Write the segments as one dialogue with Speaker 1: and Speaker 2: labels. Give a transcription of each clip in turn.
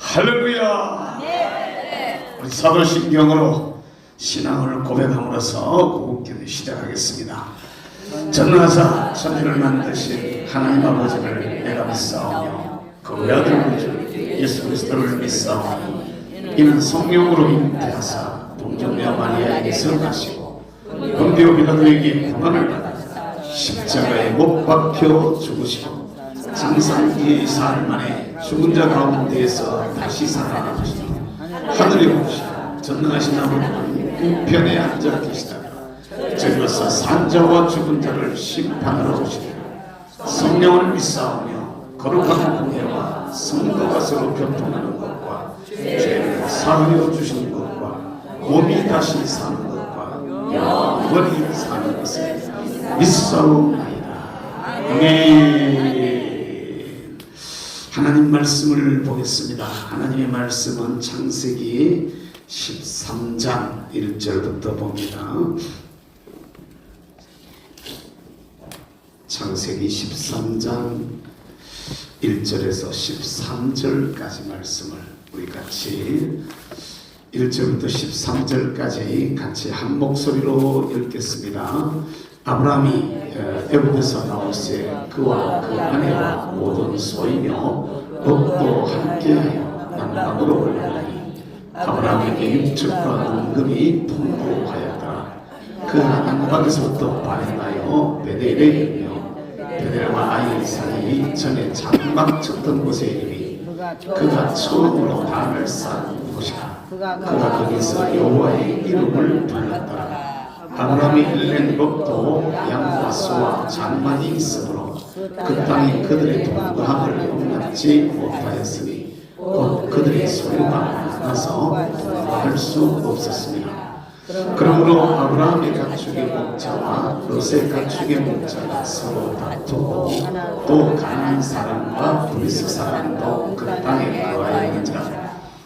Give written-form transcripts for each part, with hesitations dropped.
Speaker 1: 할렐루야. 우리 사도신경으로 신앙을 고백함으로써 구국기도 시작하겠습니다. 전능하사 천지를 만드신 하나님 아버지를 내가 믿사오며 그 외아들 주 예수 그리스도를 믿사오니 이는 성령으로 잉태하사 동정녀 마리아에게서 나시고 본디오 빌라도에게 고난을 받으사 십자가에 못 박혀 죽으시고 장사기의 사흘 만에 죽은 자 가운데에서 다시 살아나시고 하늘에 오시고 전능하신 아버지는 우편에 앉아 계시다가 저기로서 산자와 죽은 자를 심판하러 오시리라. 성령을 믿사오며 거룩한 공예와 성도가 서로 교통하는 것과 죄를 사하여 주시는 것과 몸이 다시 사는 것과 영원히 사는 것을 믿사옵나이다. 아멘. 하나님 말씀을 보겠습니다. 하나님의 말씀은 창세기 13장 1절부터 봅니다. 창세기 13장 1절에서 13절까지 말씀을 우리 같이 1절부터 13절까지 같이 한 목소리로 읽겠습니다. 아브라함이 애굽에서 나올새 그와 그 아내와 모든 소이며 롯도 함께하여 남방으로 올라가니 아브라함에게 육축과 은금이 풍부하였더라. 그 남방에서부터 바레나여 베델에 이르며 베델과 아이 사이 전에 장막 쳤던 곳에 이르니 그가 처음으로 단을 쌓은 곳이라. 그가 거기서 여호와의 이름을 불렀더라. 아브라함이 일낸 롯도 양과 소와 장막이 있으므로 그 땅이 그들의 동거함을 용납지 못하였으니 곧 그들의 소유가 많아서 동거할 수 없었습니다. 그러므로 아브라함의 가축의 목자와 롯의 가축의 목자가 서로 다투고 또 가나안 사람과 브리스 사람도 그 땅에 거하였는지라.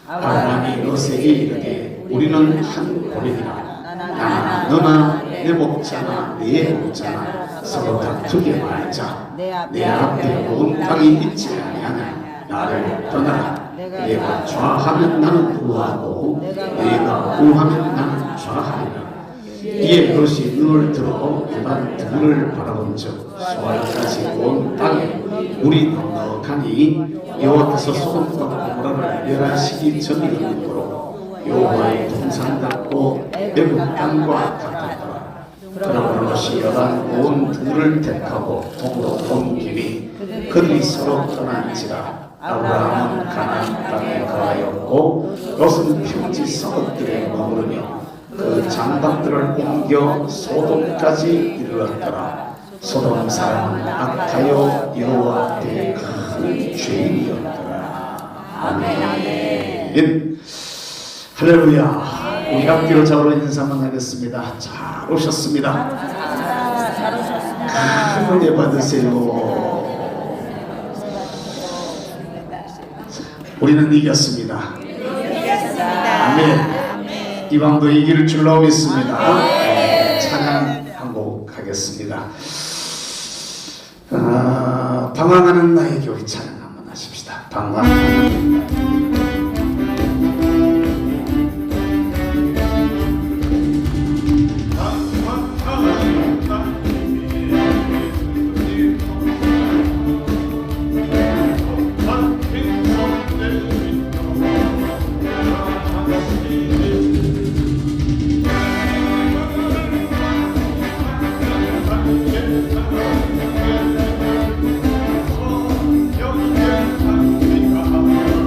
Speaker 1: 아브라함이 롯에게 이르되 우리는 한 고린이라. 너나 내 목자나 네 목자나 서로 다투게 말자. 내 앞에 온 땅이 있지 아니하냐. 나를 떠나라. 내가 좌하면 나는 우하고 내가 우하면 나는 좌하리라. 이에 롯이 눈을 들어 해발 등을 바라본즉 소알까지 온 땅에 물이 넉넉하니 여호와께서 소돔과 고모라를 멸하시기 전이므로 여호와의 동산 같고 애굽 땅과 같았더라. 그러므로 롯이 여간 온 둘을 택하고 동으로 온 길이 그들이 서로 떠난지라. 아브라함은 가나안 땅에 거하였고 롯은 평지 성읍들에 머무르며 그 장막들을 옮겨 소돔까지 이르렀더라. 소돔 사람은 악하여 여호와 앞에 큰 죄인이었더라. 아멘. 할렐루야. 우리 앞뒤로 좌우로 인사만 하겠습니다. 잘 오셨습니다. 큰 은혜 받으세요. 우리는 이겼습니다. 아멘. 이 밤도 이길 줄로 믿습니다. 찬양 한 곡 하겠습니다. 방황하는 나의 교회 찬양 한번 하십시다. 방황하는
Speaker 2: 영원한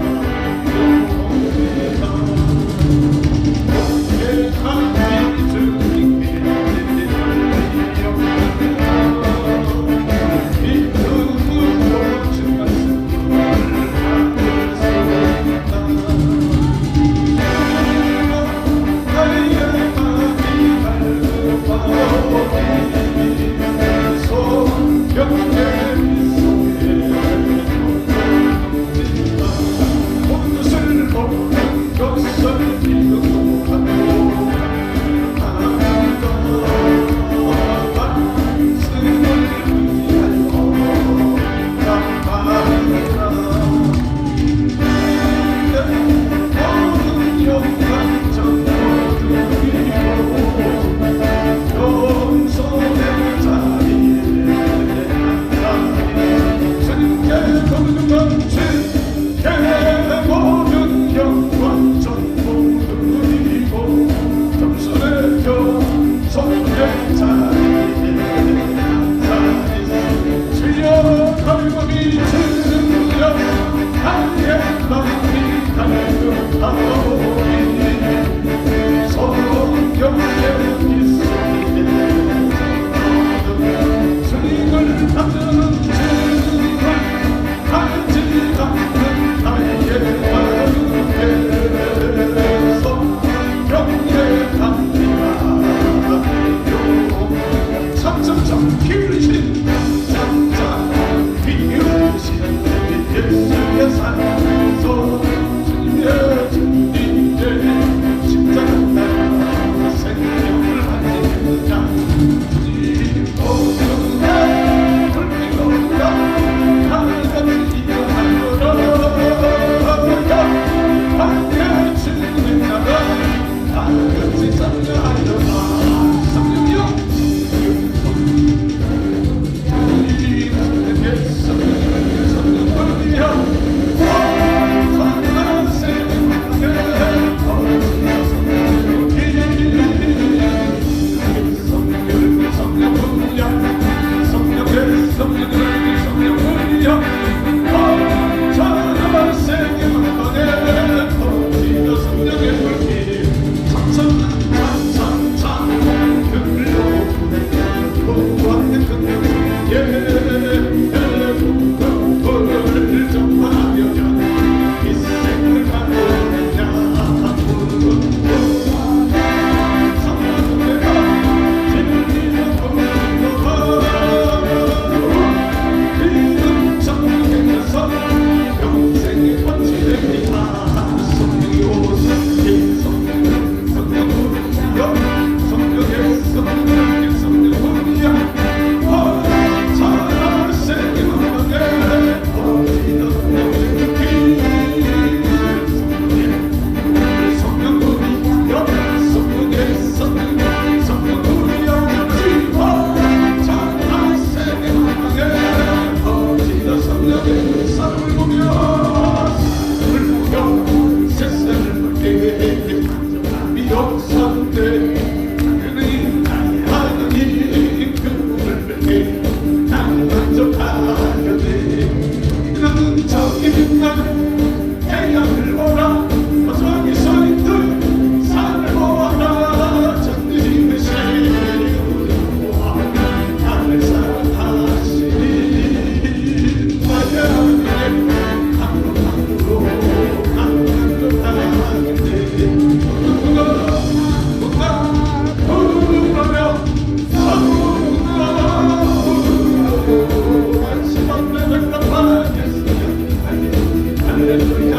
Speaker 1: 할렐루야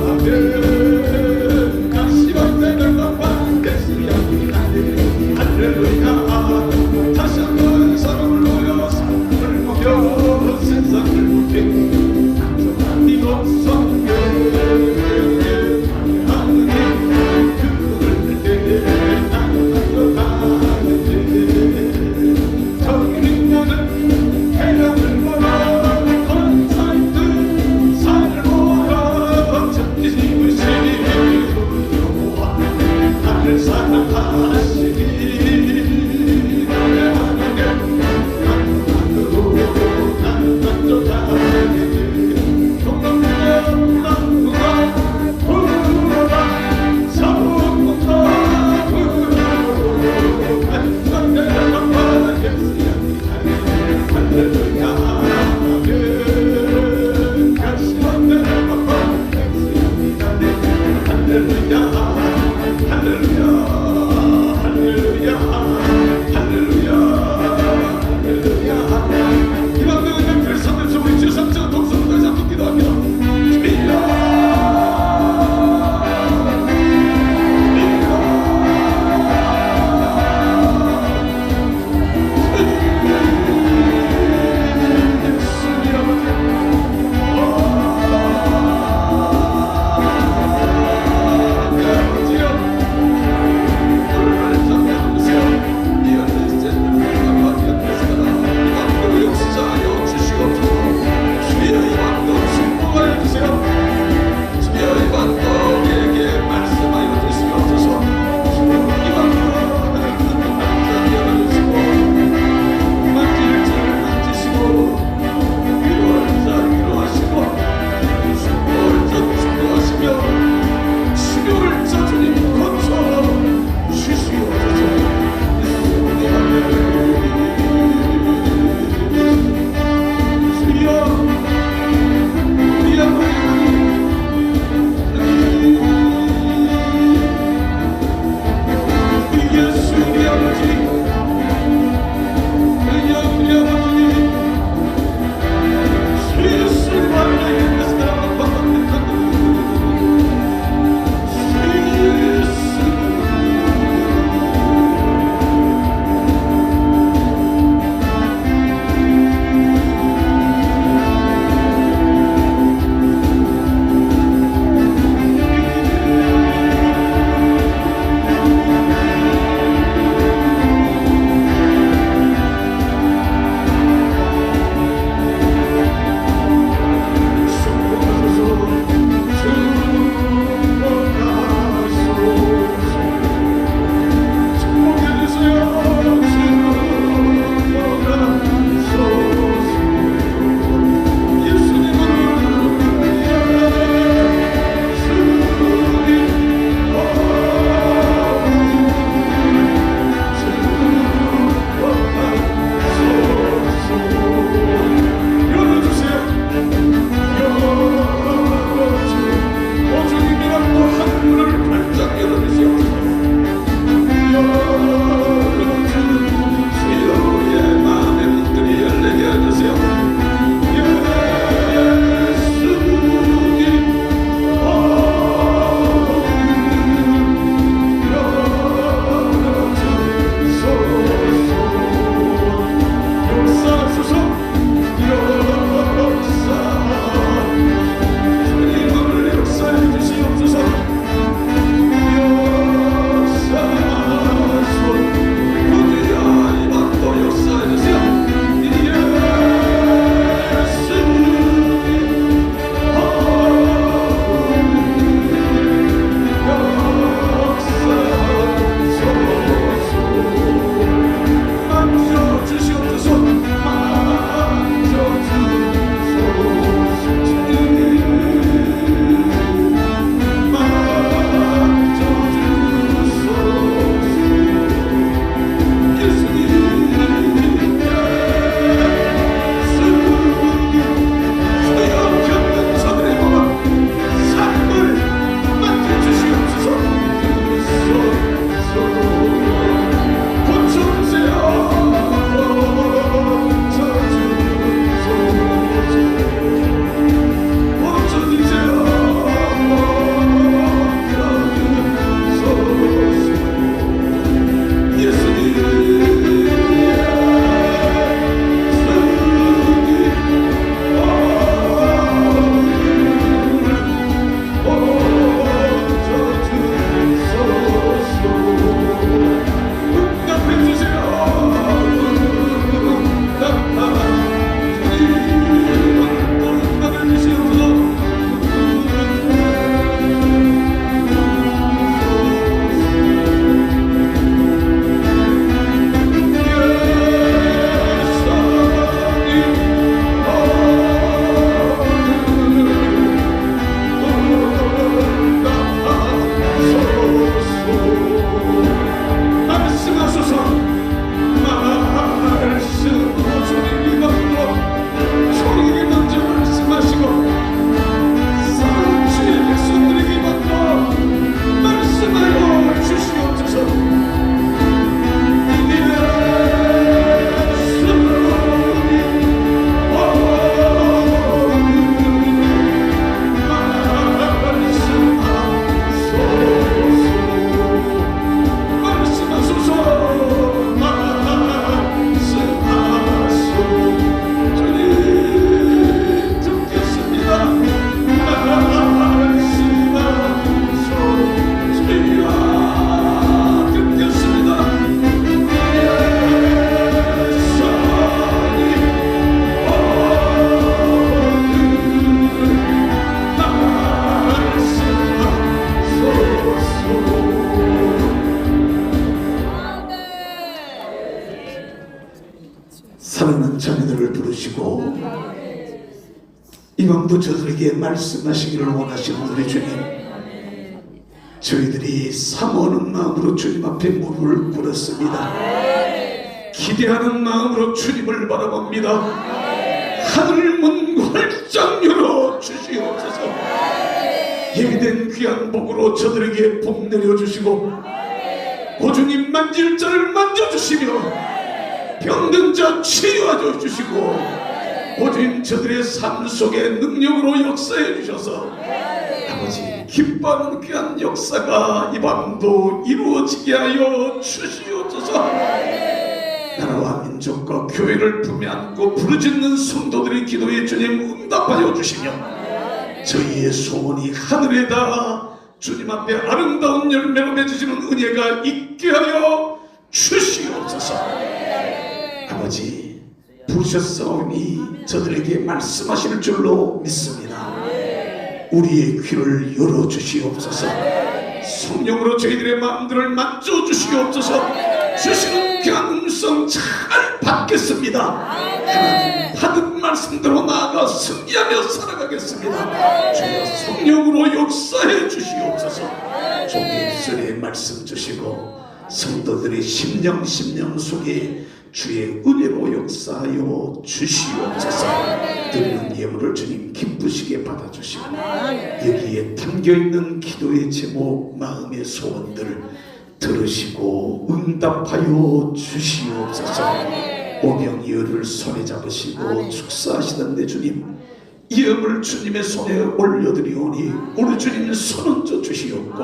Speaker 1: 아멘 다시 번째는 깜빡 예수야 할렐루야 다시 한번 사람을 모여 사람을 모여 세상을 보게 감사한 네 목성
Speaker 2: 이 밤도 저들에게 말씀하시기를 원하시는 우리 주님, 저희들이 사모하는 마음으로 주님 앞에 무릎을 꿇었습니다. 기대하는 마음으로 주님을 바라봅니다. 하늘 문 활짝 열어 주시옵소서. 예비된 귀한 복으로 저들에게 복 내려주시고, 오주님 만질 자를 만져주시며 병든 자 치유하여 주시고, 오주님 저들의 삶 속에 능력으로 역사해 주셔서 아버지 기뻐하는 귀한 역사가 이 밤도 이루어지게 하여 주시옵소서. 나라와 민족과 교회를 품에 안고 부르짖는 성도들의 기도에 주님 응답하여 주시며, 저희의 소원이 하늘에 닿아 주님 앞에 아름다운 열매로 맺으시는 은혜가 있게 하여 주시옵소서. 아버지 부르셨사오니 저들에게 말씀하실 줄로 믿습니다. 우리의 귀를 열어주시옵소서. 성령으로 저희들의 마음들을 만져주시옵소서. 주시는 귀한 음성 잘 받겠습니다. 하나님 받은 말씀대로 나아가 승리하며 살아가겠습니다. 주여 성령으로 역사해 주시옵소서. 종의 입술에 말씀 주시고 성도들의 심령 속에 주의 은혜로 역사하여 주시옵소서. 드리는 예물을 주님 기쁘시게 받아주시고, 여기에 담겨있는 기도의 제목, 마음의 소원들을 들으시고 응답하여 주시옵소서. 오병이어를 손에 잡으시고 축사하시던 내 주님, 이 예물을 주님의 손에 올려드리오니 우리 주님 손 얹어 주시옵고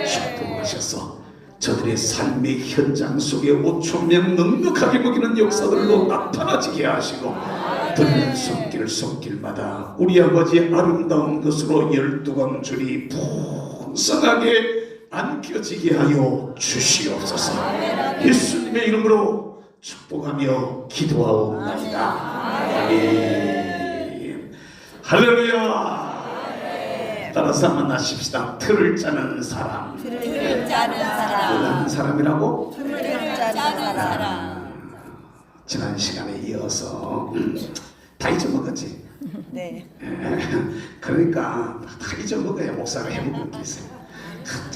Speaker 2: 축복하셔서 저들의 삶의 현장 속에 5천명 넉넉하게 먹이는 역사들로 나타나지게 하시고, 듣는 손길마다 우리 아버지의 아름다운 것으로 12광줄이 풍성하게 안겨지게 하여 주시옵소서. 예수님의 이름으로 축복하며 기도하옵나이다. 아멘. 할렐루야. 따라서 한번 하십시다. 틀을 짜는 사람.
Speaker 3: 틀을 짜는
Speaker 2: 짜는 사람이라고?
Speaker 3: 틀을 짜는 사람.
Speaker 2: 지난 시간에 이어서 다 잊어먹었지?
Speaker 3: 네.
Speaker 2: 그러니까 다 잊어먹어야 목사가 해먹은 게 있어요.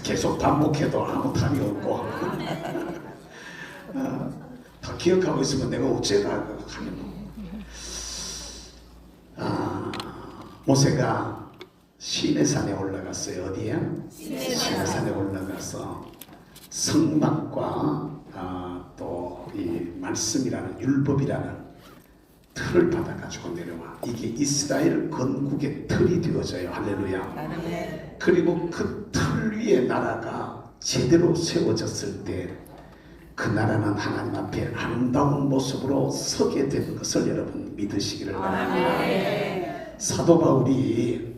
Speaker 2: 계속 반복해도 아무 답이 없고 다 기억하고 있으면 내가 어째가 하면 모세가 시내산에 올라갔어요. 어디야? 시내산에 올라가서 성막과 또 이 말씀이라는 율법이라는 틀을 받아가지고 내려와. 이게 이스라엘 건국의 틀이 되어져요. 할렐루야. 그리고 그 틀 위에 나라가 제대로 세워졌을 때 그 나라는 하나님 앞에 아름다운 모습으로 서게 되는 것을 여러분 믿으시기를 바랍니다. 사도 바울이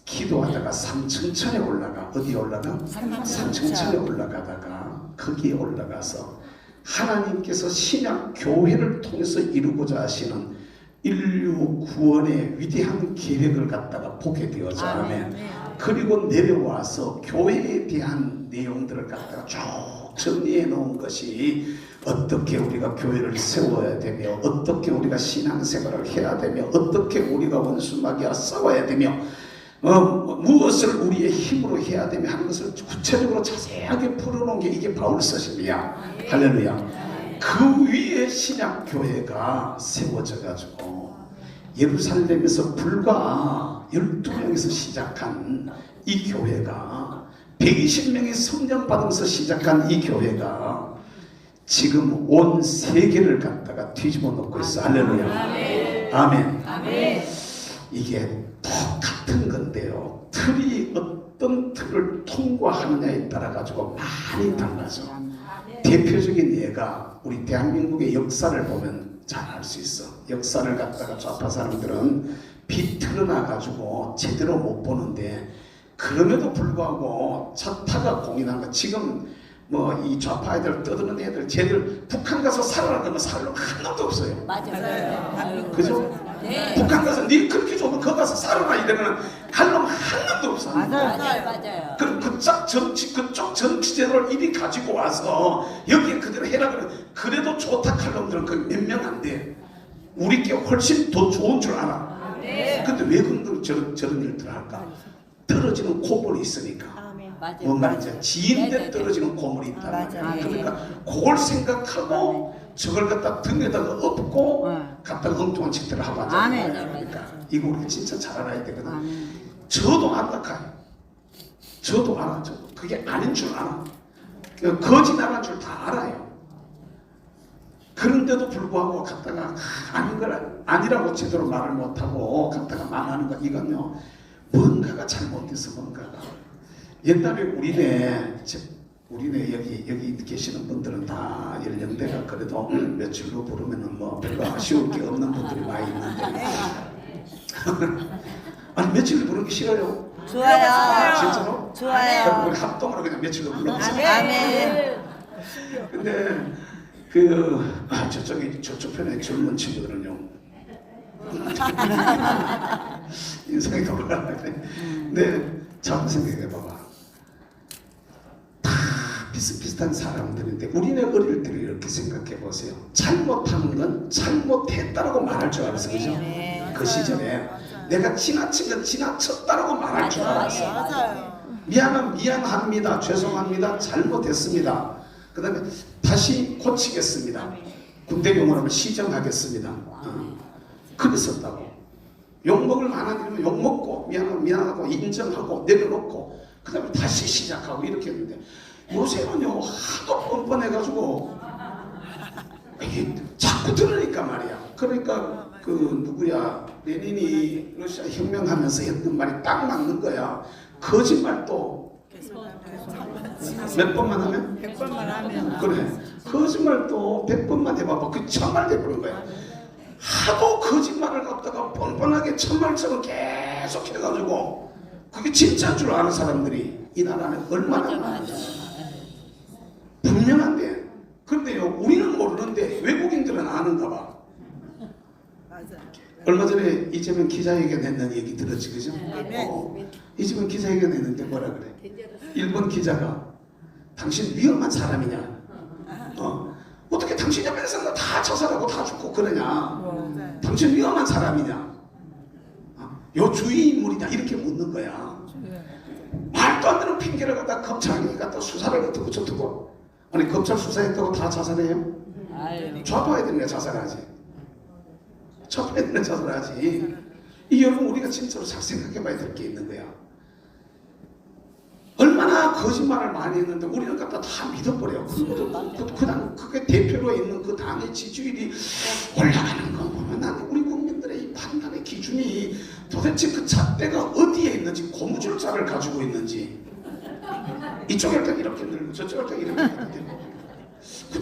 Speaker 2: 기도하다가 삼층천에 올라가. 어디에 올라가? 삼층천에 올라가다가 거기에 올라가서 하나님께서 신약 교회를 통해서 이루고자 하시는 인류 구원의 위대한 계획을 갖다가 보게 되어져. 아멘. 그리고 내려와서 교회에 대한 내용들을 갖다가 쭉 정리해 놓은 것이 어떻게 우리가 교회를 세워야 되며, 어떻게 우리가 신앙생활을 해야 되며, 어떻게 우리가 원수마귀와 싸워야 되며, 무엇을 우리의 힘으로 해야 되며 하는 것을 구체적으로 자세하게 풀어놓은 게 이게 바울 서신이야. 할렐루야. 그 위에 신약교회가 세워져 가지고 예루살렘에서 불과 12명에서 시작한 이 교회가 120명의 성령 받으면서 시작한 이 교회가 지금 온 세계를 갖다가 뒤집어 놓고 있어. 할렐루야. 아멘. 아멘. 이게 똑같은 건데요, 틀이 어떤 틀을 통과하느냐에 따라 가지고 많이 달라져. 대표적인 예가 우리 대한민국의 역사를 보면 잘 알 수 있어. 역사를 갖다가 좌파 사람들은 비틀어놔 가지고 제대로 못 보는데, 그럼에도 불구하고 좌파가 공인한 거, 지금 뭐 이 좌파 애들 떠드는 애들 쟤들 북한 가서 살아라 그러면 살 놈 한 놈도 없어요.
Speaker 3: 맞아요.
Speaker 2: 그죠?
Speaker 3: 네.
Speaker 2: 북한 가서 니 그렇게 좋으면 거기 가서 살아라 이러면 갈 놈 한 놈도 없어.
Speaker 3: 맞아요.
Speaker 2: 그럼 그쪽 정치 제도를 이리 가지고 와서 여기에 그대로 해라 그러면 그래도 좋다 할 놈들은 그 몇 명 안 돼. 우리께 훨씬 더 좋은 줄 알아. 근데 왜 그런 저런 일들을 할까? 떨어지는 고물이 있으니까.
Speaker 3: 맞아요.
Speaker 2: 뭔 말인지 지인데
Speaker 3: 네네네.
Speaker 2: 떨어지는 고물이 있단
Speaker 3: 맞아요.
Speaker 2: 말이야. 그러니까 그걸 생각하고 저걸 갖다 등에다가 엎고 갖다가 엉뚱한 짓들을 하고 하잖아요.
Speaker 3: 아멘.
Speaker 2: 그러니까 이거 우리가 진짜 잘 알아야 되거든.
Speaker 3: 아멘.
Speaker 2: 저도 안락해요. 저도 알아. 그게 아닌 줄 알아. 거짓말한 줄 다 알아요. 그런데도 불구하고 갖다가 아닌 걸 아니라고 제대로 말을 못하고 갖다가 말하는 거 이건요 뭔가가 잘못돼서 뭔가가. 옛날에 우리네 여기 계시는 분들은 다 연령대가 그래도 며칠로 부르면은 뭐 별로 아쉬울 게 없는 분들이 많이 있는데 아니 며칠로 부르기 싫어요?
Speaker 3: 좋아요.
Speaker 2: 진짜로?
Speaker 3: 좋아요.
Speaker 2: 그럼 우리 합동으로 그냥 며칠로 불러보세요.
Speaker 3: 아멘.
Speaker 2: 근데 저쪽 편에 젊은 친구들은요 인상이 돌아가는데 근데 잘 생각해봐봐. 다 비슷비슷한 사람들인데 우리네 어릴 때를 이렇게 생각해보세요. 잘못하는 건 잘못했다라고 말할 줄 알았어. 그죠? 그 시절에 내가 지나친 건 지나쳤다라고 말할 줄 알았어.
Speaker 3: 맞아요.
Speaker 2: 미안은 미안합니다. 죄송합니다. 잘못했습니다. 그 다음에 다시 고치겠습니다. 군대 용어로 하면 시정하겠습니다. 그랬었다고. 욕먹을 만한 일이면 욕먹고 미안하고 인정하고 내려놓고 그 다음에 다시 시작하고 이렇게 했는데 요새는요 하도 뻔뻔해가지고 이게 자꾸 들으니까 말이야. 그러니까 그 누구야 레닌이 러시아 혁명하면서 했던 말이 딱 맞는 거야. 거짓말도 몇 번만 하면?
Speaker 3: 100번만 하면.
Speaker 2: 그래. 거짓말도 100번만 해봐봐. 그 천말 돼버린 거야. 하도 거짓말을 갖다가 뻔뻔하게 천말처럼 계속 해가지고 그게 진짜인 줄 아는 사람들이 이 나라는 얼마나 많은지 분명한데 그런데요 우리는 모르는데 외국인들은 아는가 봐. 얼마 전에 이재명 기자회견 했는 얘기 들었지 그죠? 이재명 기자회견 했는데 뭐라 그래? 일본 기자가 당신 위험한 사람이냐? 어떻게 당신 옆에서 다 자살하고 다 죽고 그러냐? 당신 위험한 사람이냐? 요 주위 인물이냐? 이렇게 묻는 거야. 말도 안 되는 핑계를 갖다 검찰이 갖다 수사를 어떻고 저떻고. 아니 검찰 수사했다고 다 자살해요? 좌파에 되면 자살하지. 좌파에 되면 자살하지. 이 여러분 우리가 진짜로 잘 생각해봐야 될 게 있는 거야. 얼마나 거짓말을 많이 했는데 우리는 갖다 다 믿어버려. 그냥 그게 대표로 있는 그 당의 지지율이 올라가는 거 보면 나는 우리 국민들의 이 판단의 기준이 도대체 그 잣대가 어디에 있는지 고무줄자를 가지고 있는지 이쪽에 딱 이렇게 들고 저쪽에 딱 이렇게 들고 그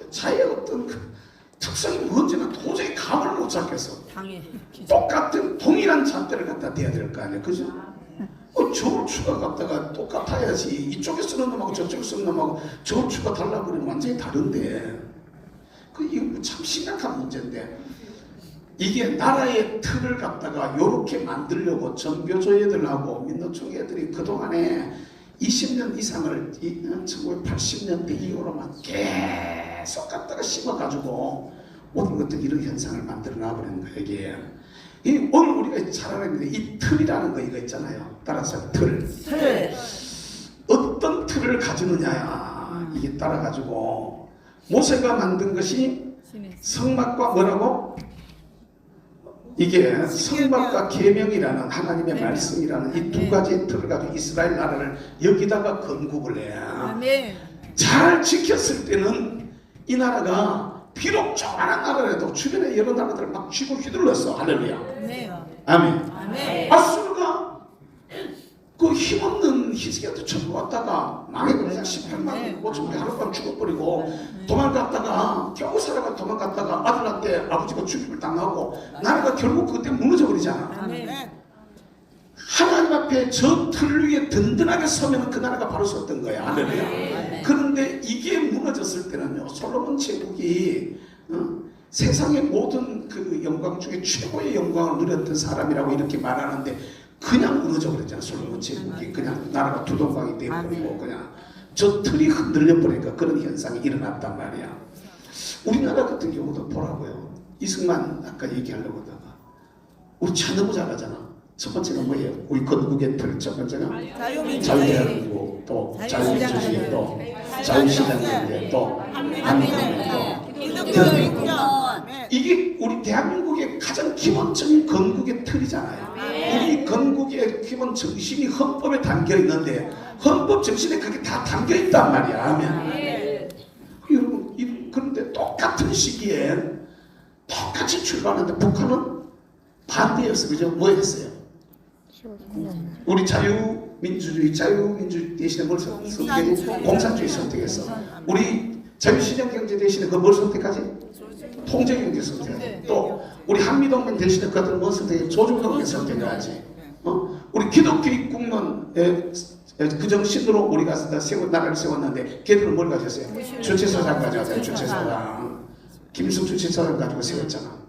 Speaker 2: 자의 어떤 그 특성이 뭔지는 도저히 감을 못 잡겠어. 똑같은 동일한 잣대를 갖다 대야 될 거 아니야, 그죠? 저울추가 갖다가 똑같아야지. 이쪽에 쓰는 놈하고 저쪽에 쓰는 놈하고 저울추가 달라버리면 완전히 다른데. 이거 참 심각한 문제인데. 이게 나라의 틀을 갖다가 요렇게 만들려고 전교조 애들하고 민노총 애들이 그동안에 20년 이상을 1980년대 이후로만 계속 갖다가 심어가지고 모든 것들 이런 현상을 만들어 놔버리는 거예요. 이게 오늘 우리가 잘 알았는데 이 틀이라는 거 이거 있잖아요. 따라서 틀. 어떤 틀을 가지느냐야 이게 따라가지고 모세가 만든 것이 성막과 뭐라고? 이게 성막과 계명이라는 하나님의 말씀이라는 이 두 가지 틀을 가지고 이스라엘 나라를 여기다가 건국을 해야 잘 지켰을 때는 이 나라가 비록 조그마한 나라라도 주변에 여러 나라들을 막 쥐고 휘둘렀어. 할렐루야. 아멘. 아수르가 그 힘없는 히스기야한테 쳐들어왔다가 망해버리자. 18만 5천 명 하룻밤 죽어버리고 도망갔다가 겨우 살아가 도망갔다가 아들한테 아버지가 죽임을 당하고 나라가 결국 그때 무너져버리잖아. 하나님 앞에 저 틀 위에 든든하게 서면 그 나라가 바로 섰던 거야. 할렐루야. 그런데 이게 무너졌을 때는요, 솔로몬 제국이 세상의 모든 그 영광 중에 최고의 영광을 누렸던 사람이라고 이렇게 말하는데 그냥 무너져 버렸잖아. 솔로몬 제국이 그냥 나라가 두동강이 되어버리고 그냥 저 틀이 흔들려 버리니까 그런 현상이 일어났단 말이야. 우리나라 같은 경우도 보라고요. 이승만 아까 얘기하려고 하다가 우리 차 너무 잘하잖아. 첫 번째가 뭐예요? 우리 건국의 틀. 첫 번째가
Speaker 3: 자유민주주의.
Speaker 2: 자유대한민국, 또 자유민주주의, 또 자유시장경제, 또 한민국, 또
Speaker 3: 기독교인권.
Speaker 2: 이게 우리 대한민국의 가장 기본적인 건국의 틀이잖아요. 우리 건국의 기본 정신이 헌법에 담겨 있는데 헌법 정신에 그게 다 담겨 있단 말이야. 아멘. 여러분, 그런데 똑같은 시기에 똑같이 출발하는데 북한은 반대였어. 그죠? 뭐 했어요? 우리 자유민주주의 대신에 뭘 선택했고 공산주의 선택했어. 우리 자유시장 경제 대신에 그걸 선택하지? 통제경제 선택하지. 또 우리 한미동맹 대신에 그들은 뭘 선택해? 조중동맹 선택하지. 우리 기독교 입국론의 그 정신으로 우리가 나라를 세웠는데 걔들은 뭘 가졌어요? 주체사상 가져왔어요. 주체사상. 김일성 주체사상 가지고 세웠잖아.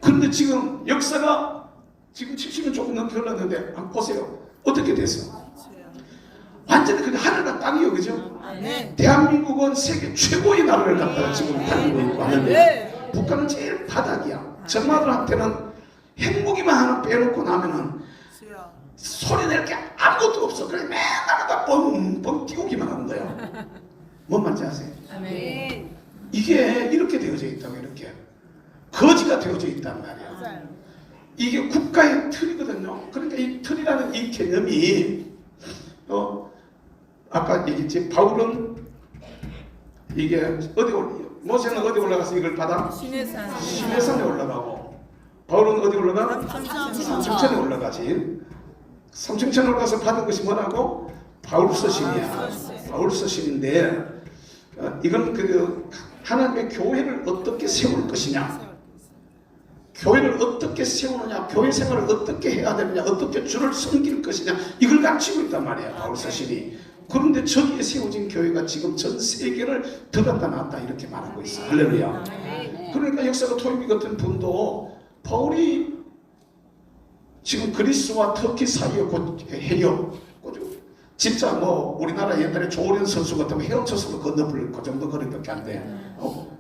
Speaker 2: 그런데 지금 역사가 지금 70년 조금 넘게 흘렀는데 한번 보세요. 어떻게 됐어? 완전히 그냥 하늘과 땅이요. 그죠?
Speaker 3: 네.
Speaker 2: 대한민국은 세계 최고의 나라를 갖다가 지금 달리고 있고 하는데 북한은 제일 바닥이야. 정마들한테는 핵무기만 하나 빼놓고 나면은 소리 낼 게 아무것도 없어. 그래 맨날 다 뻥뻥 띄우기만 하는 거야. 뭔 말인지 아세요?
Speaker 3: 아멘.
Speaker 2: 이게 이렇게 되어져 있다고. 이렇게 거지가 되어져 있단 말이야.
Speaker 3: 맞아요.
Speaker 2: 이게 국가의 틀이거든요. 그러니까 이 틀이라는 이 개념이 아까 얘기했지. 바울은 이게 모세는 어디 올라가서 이걸 받아?
Speaker 3: 신해산.
Speaker 2: 시내산에 올라가고 바울은 어디 올라가? 삼층천에 올라가지. 삼층천에 올라가서 받은 것이 뭐라고? 바울 서신이야. 바울 서신인데 이건 그 하나님의 교회를 어떻게 세울 것이냐, 교회를 어떻게 세우느냐, 교회 생활을 어떻게 해야 되느냐, 어떻게 주를 섬길 것이냐, 이걸 가르치고 있단 말이야, 바울 서신이. 그런데 저기에 세워진 교회가 지금 전 세계를 들었다 놨다 이렇게 말하고 있어. 할렐루야. 그러니까 역사가 토요비 같은 분도 바울이 지금 그리스와 터키 사이에 곧 해요. 진짜 뭐 우리나라 옛날에 조훈현 선수 같으면 헤엄쳐서도 건너볼 그 정도 거리밖에 안 돼.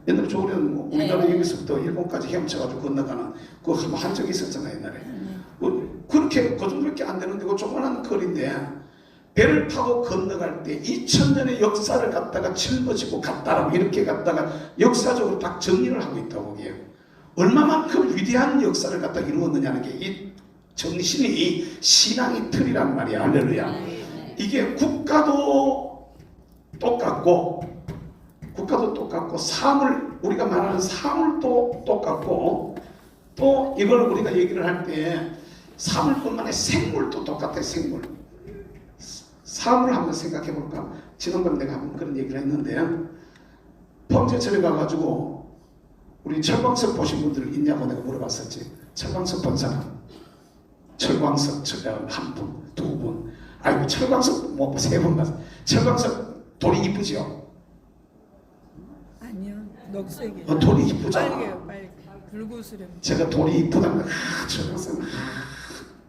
Speaker 2: 옛날에 조훈현 뭐 우리나라 여기서부터 일본까지 헤엄쳐가지고 건너가는 그거 한 적이 있었잖아 옛날에. 그렇게 그 정도밖에 안 되는데 그 조그만한 거리인데 배를 타고 건너갈 때 2000년의 역사를 갖다가 짊어지고 갔다라고 이렇게 갖다가 역사적으로 딱 정리를 하고 있다고 해요. 얼마만큼 위대한 역사를 갖다 이루었느냐는 게 이 정신이 신앙의 틀이란 말이야. 할렐루야. 이게 국가도 똑같고 사물, 우리가 말하는 사물도 똑같고 또 이걸 우리가 얘기를 할 때 사물뿐만 아니라 생물도 똑같아. 생물. 사물 한번 생각해 볼까? 지난번에 내가 한번 그런 얘기를 했는데 범죄철에 가가지고 우리 철광석 보신 분들 있냐고 내가 물어봤었지. 철광석 본 사람. 철광석 한 분, 두 분. 아이고 철광석 뭐 세 번 봤어. 철광석 돌이 이쁘죠?
Speaker 3: 아니요. 녹색이.
Speaker 2: 돌이 이쁘잖아.
Speaker 3: 빨개요. 빨개. 불구스름.
Speaker 2: 제가 돌이 이쁘다면 철광석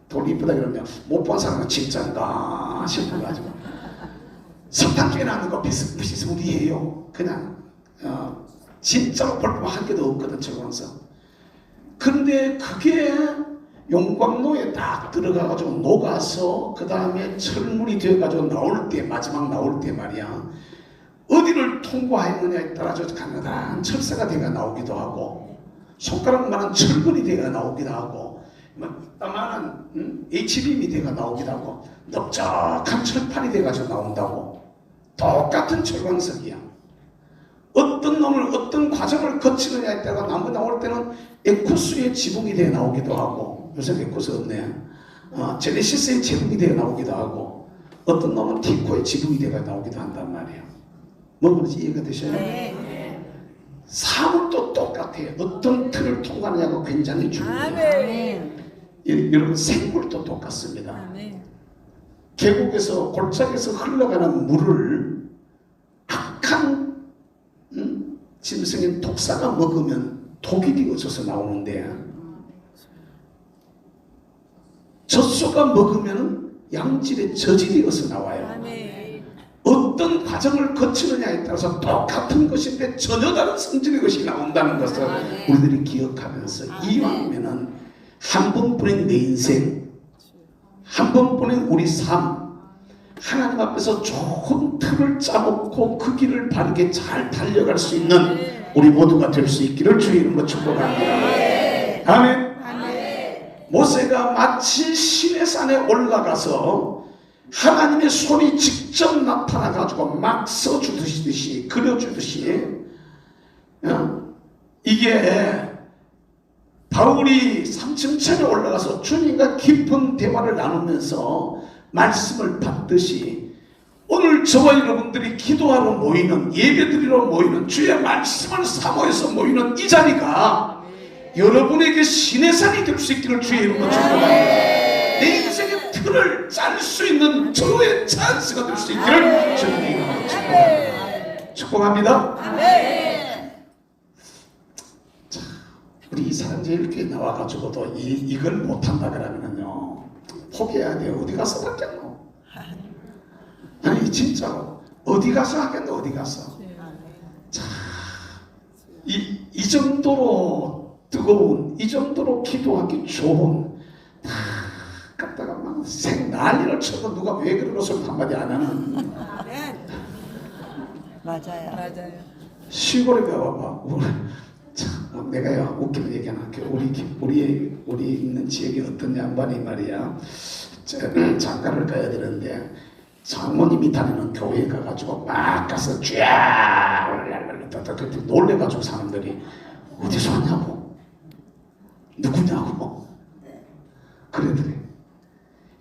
Speaker 2: 돌이 이쁘다 그러면 못 본 사람은 진짜인가 싶어가지고 석탄교회 나는 거 비스무리해요. 그냥 진짜로 볼 한 개도 없거든 철광석. 그런데 그게 용광로에 딱 들어가가지고 녹아서 그 다음에 철물이 되어가지고 나올 때, 마지막 나올 때 말이야, 어디를 통과했느냐에 따라서 가느다란 철새가 되어 나오기도 하고 손가락만한 철근이 되어 나오기도 하고 이따만한 H빔이 되어 나오기도 하고 넓적한 철판이 되어가지고 나온다고. 똑같은 철광석이야. 어떤 놈을 어떤 과정을 거치느냐에 따라 나무 나올 때는 에쿠스의 지붕이 되어 나오기도 하고, 요새 에쿠스 없네. 제네시스의 지붕이 되어 나오기도 하고, 어떤 놈은 티코의 지붕이 되어 나오기도 한단 말이에요. 뭐 그런지 이해가 되셔요?
Speaker 3: 네.
Speaker 2: 사물도 똑같아요. 어떤 틀을 통과하느냐가 굉장히 중요해요.
Speaker 3: 아멘.
Speaker 2: 여러분 생물도 똑같습니다.
Speaker 3: 아멘.
Speaker 2: 계곡에서 골짜기에서 흘러가는 물을 악한 짐승인 독사가 먹으면 독이 되어져서 나오는데 젖소가 먹으면 양질의 젖이 되어서 나와요.
Speaker 3: 아멘.
Speaker 2: 어떤 과정을 거치느냐에 따라서 똑같은 것인데 전혀 다른 성질의 것이 나온다는 것을 우리들이 기억하면서 이왕이면은 한 번뿐인 내 인생, 한 번뿐인 우리 삶, 하나님 앞에서 좋은 틀을 짜놓고 그 길을 바르게 잘 달려갈 수 있는 우리 모두가 될 수 있기를 주의 이름으로 축복합니다. 아멘. 모세가 마치 시내산에 올라가서 하나님의 손이 직접 나타나 가지고 막 써주듯이 그려주듯이 이게 바울이 3층천에 올라가서 주님과 깊은 대화를 나누면서 말씀을 받듯이 오늘 저와 여러분들이 기도하러 모이는, 예배드리러 모이는, 주의 말씀을 사모해서 모이는 이 자리가 여러분에게 시내산이 될 수 있기를 주의 이름으로 축복합니다. 내 인생의 틀을 짤 수 있는 저의 찬스가 될 수 있기를 주의 이름으로 축복합니다. 축복합니다. 자, 우리 이사랑제일교회 나와가지고도 이걸 못한다 그러면요 포기해야 돼요. 어디 가서 받겠노? 아니 진짜로 어디 가서 하겠노? 어디 가서? 자, 이 정도로 뜨거운, 이 정도로 기도하기 좋은, 다 갖다가 막 난리를 쳐도 누가 왜 그런 소리 한마디 안 하는.
Speaker 3: 맞아요.
Speaker 2: 시골에 가봐봐. 참, 내가요 웃기는 얘기 하나 할게요. 우리 있는 지역에 어떤 양반이 말이야 장가를 가야 되는데 장모님이 다니는 교회에 가가지고 막 가서 쫙 놀래가지고 사람들이 어디서 왔냐고, 누구냐고 그러더래.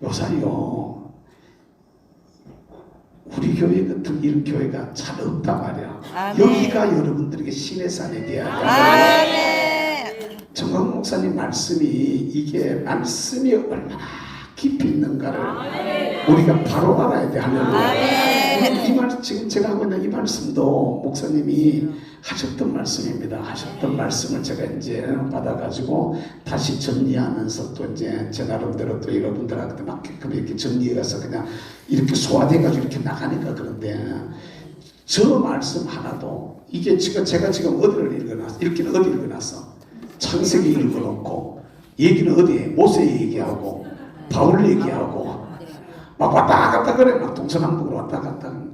Speaker 2: 요사이요 우리 교회 같은 이런 교회가 잘 없단 말이야.
Speaker 3: 아멘.
Speaker 2: 여기가 여러분들에게 시내산이 돼야 돼. 정광 목사님 말씀이, 이게 말씀이 얼마나 깊이 있는가를 우리가 바로 알아야 돼. 할렐루야. 이 말, 지금 제가 하고 있는 이 말씀도 목사님이 하셨던 말씀입니다. 하셨던 말씀을 제가 이제 받아가지고 다시 정리하면서 또 이제 제 나름대로 또 여러분들한테 막 이렇게 정리해가서 그냥 이렇게 소화돼가지고 이렇게 나가니까. 그런데 저 말씀 하나도 이게 지금 제가 지금 어디를 읽어놨어? 읽기는 어디 읽어놨어? 창세기 읽어놓고 얘기는 어디에? 모세 얘기하고 바울 얘기하고 막 왔다 갔다 그래. 막 동서남북으로 왔다 갔다.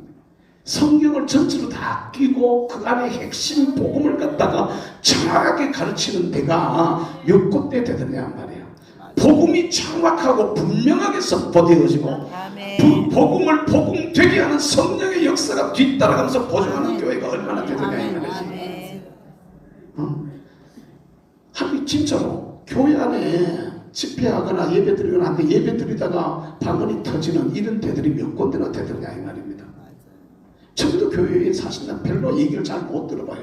Speaker 2: 성경을 전체로 다 끼고 그 안에 핵심 복음을 갖다가 정확하게 가르치는 데가 몇 곳대 되더냐 말이야. 복음이 정확하고 분명하게 선포되어지고 복음을 복음 되게 하는 성령의 역사가 뒤따라가면서 보증하는 교회가 얼마나 되느냐 이 말이지. 아니 진짜로 교회 안에 집회하거나 예배 드리거나 하는데 예배 드리다가 방언이 터지는 이런 데들이 몇 군데나 되더냐 이 말입니다. 저도 교회에 사실 난 별로 얘기를 잘 못 들어봐요.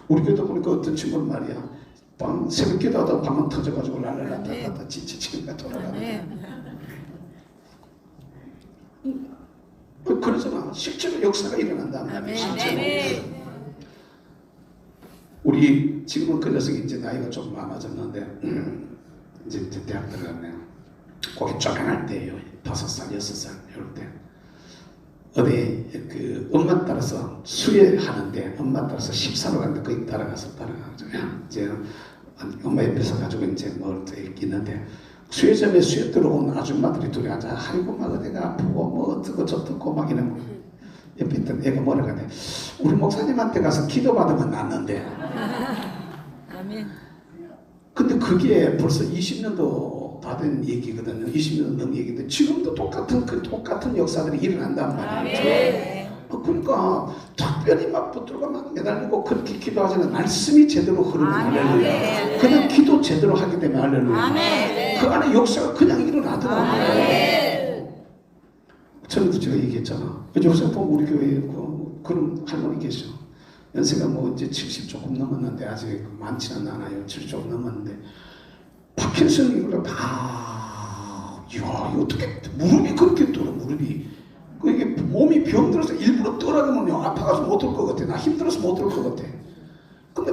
Speaker 2: 우리 교회도 보니까 어떤 친구는 말이야 새벽 기도하다가 방언 터져가지고 랄랄랄랄라 지치치기가 돌아가네. 그러잖아. 실제로 역사가 일어난단 말이야. 실제로. 우리 지금은 그 녀석이 이제 나이가 좀 많아졌는데 이제 대학 들어갔네요. 거기 쫓겨날 때예요. 5살, 6살 이럴 때 어디 그 엄마 따라서 수혜하는데 엄마 따라서 식사로 갔는데 거기 따라가지고 이제 엄마 옆에서 가지고 이제 뭘 있는데 수혜점에 수혜 들어온 아줌마들이 둘이 앉아 아이고 막 어디가 아프고 뭐 어떻고 저떻고 막 이런 옆에 있던 애가 뭐라 그래. 우리 목사님한테 가서 기도 받으면 낫는데.
Speaker 3: 아멘.
Speaker 2: 근데 그게 벌써 20년도 다 된 얘기거든요. 20년 넘은 얘기인데 지금도 똑같은 역사들이 일어난단 말이에요. 그러니까 특별히 막 붙들고 막 매달리고 그렇게 기도하지는 말씀이 제대로 흐르면 할렐루야. 그냥 기도 제대로 하게 되면 할렐루야. 그 안에 역사가 그냥 일어나더라고요. 전에도 제가 얘기했잖아. 요새 보면 우리 교회에 그런 할머니 계셔. 연세가 뭐 이제 70 조금 넘었는데 아직 많지는 않아요. 70 조금 넘었는데 파킨슨 이걸 야 이거 어떻게 무릎이 그렇게 떨어 무릎이 이게 몸이 병들어서 일부러 떨어지면요 아파가지고 못 들 것 같아. 나 힘들어서 못 들 것 같아. 근데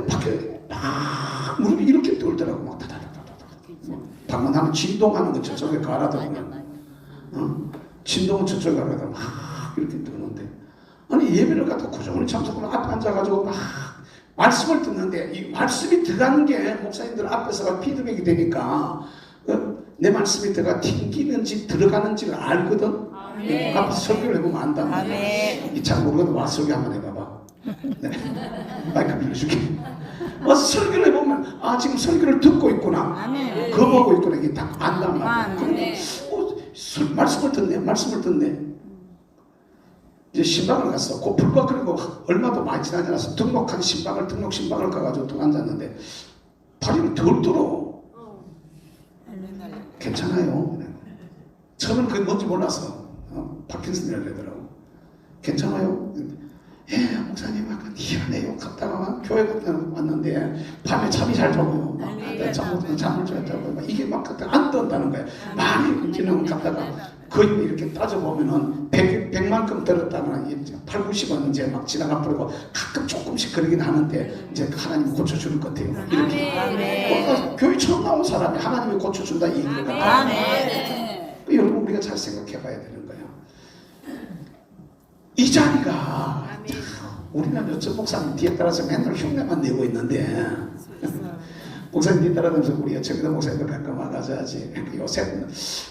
Speaker 2: 무릎이 이렇게 떨더라고. 막 다다다다다. 방문하면 진동하는 거 저쪽에 가라다 보면 진동은 저쪽에 가라다 막 이렇게 뜨는데 아니 예배를 갖다 구조원이 참석하면 앞에 앉아가지고 막 말씀을 듣는데 이 말씀이 들어가는 게 목사님들 앞에서가 피드백이 되니까 내 말씀이 튕기는지 들어가는지를 알거든. 앞에서 설교를 해보면 안단 말이야. 이 잘 모르거든. 와 설교 한번 해봐봐. 네. 마이크 빌려줄게. 와서 설교를 해보면 지금 설교를 듣고 있구나. 그거 보고 있구나. 이게 다 안단 말이야. 그런데 말씀을 듣네. 이제 신방을 갔어. 그 불과 얼마도 많이 지나지 않아서 등록 신방을 가가지고 또 앉았는데 다리를 덜 들어. 괜찮아요. 처음엔 그게 뭔지 몰랐어. 파킨슨이라고 그러더라고. 괜찮아요? 예, 목사님 아까 희한해요. 갔다가 교회 갔다 왔는데 밤에 잠이 잘 자고요. 잠을 잘 자고요. 이게 막 안 뜬다는 거야. 많이 지나면 갔다가 거의 이렇게 따져보면은 100만큼 들었다면 8, 90은 이제 막 지나가 버리고 가끔 조금씩 그러긴 하는데 이제 하나님이 고쳐주는 것 같아요. 이렇게 교회 처음 나온 사람이 하나님이 고쳐준다 이 얘기가 같아요. 여러분 우리가 잘 생각해 봐야 되는 거예요. 이 자리가 우리는 저 목사님 뒤에 따라서 맨날 흉내만 내고 있는데 목사님 뒤에 따라서 우리 저기도 목사님도 가끔 와가지고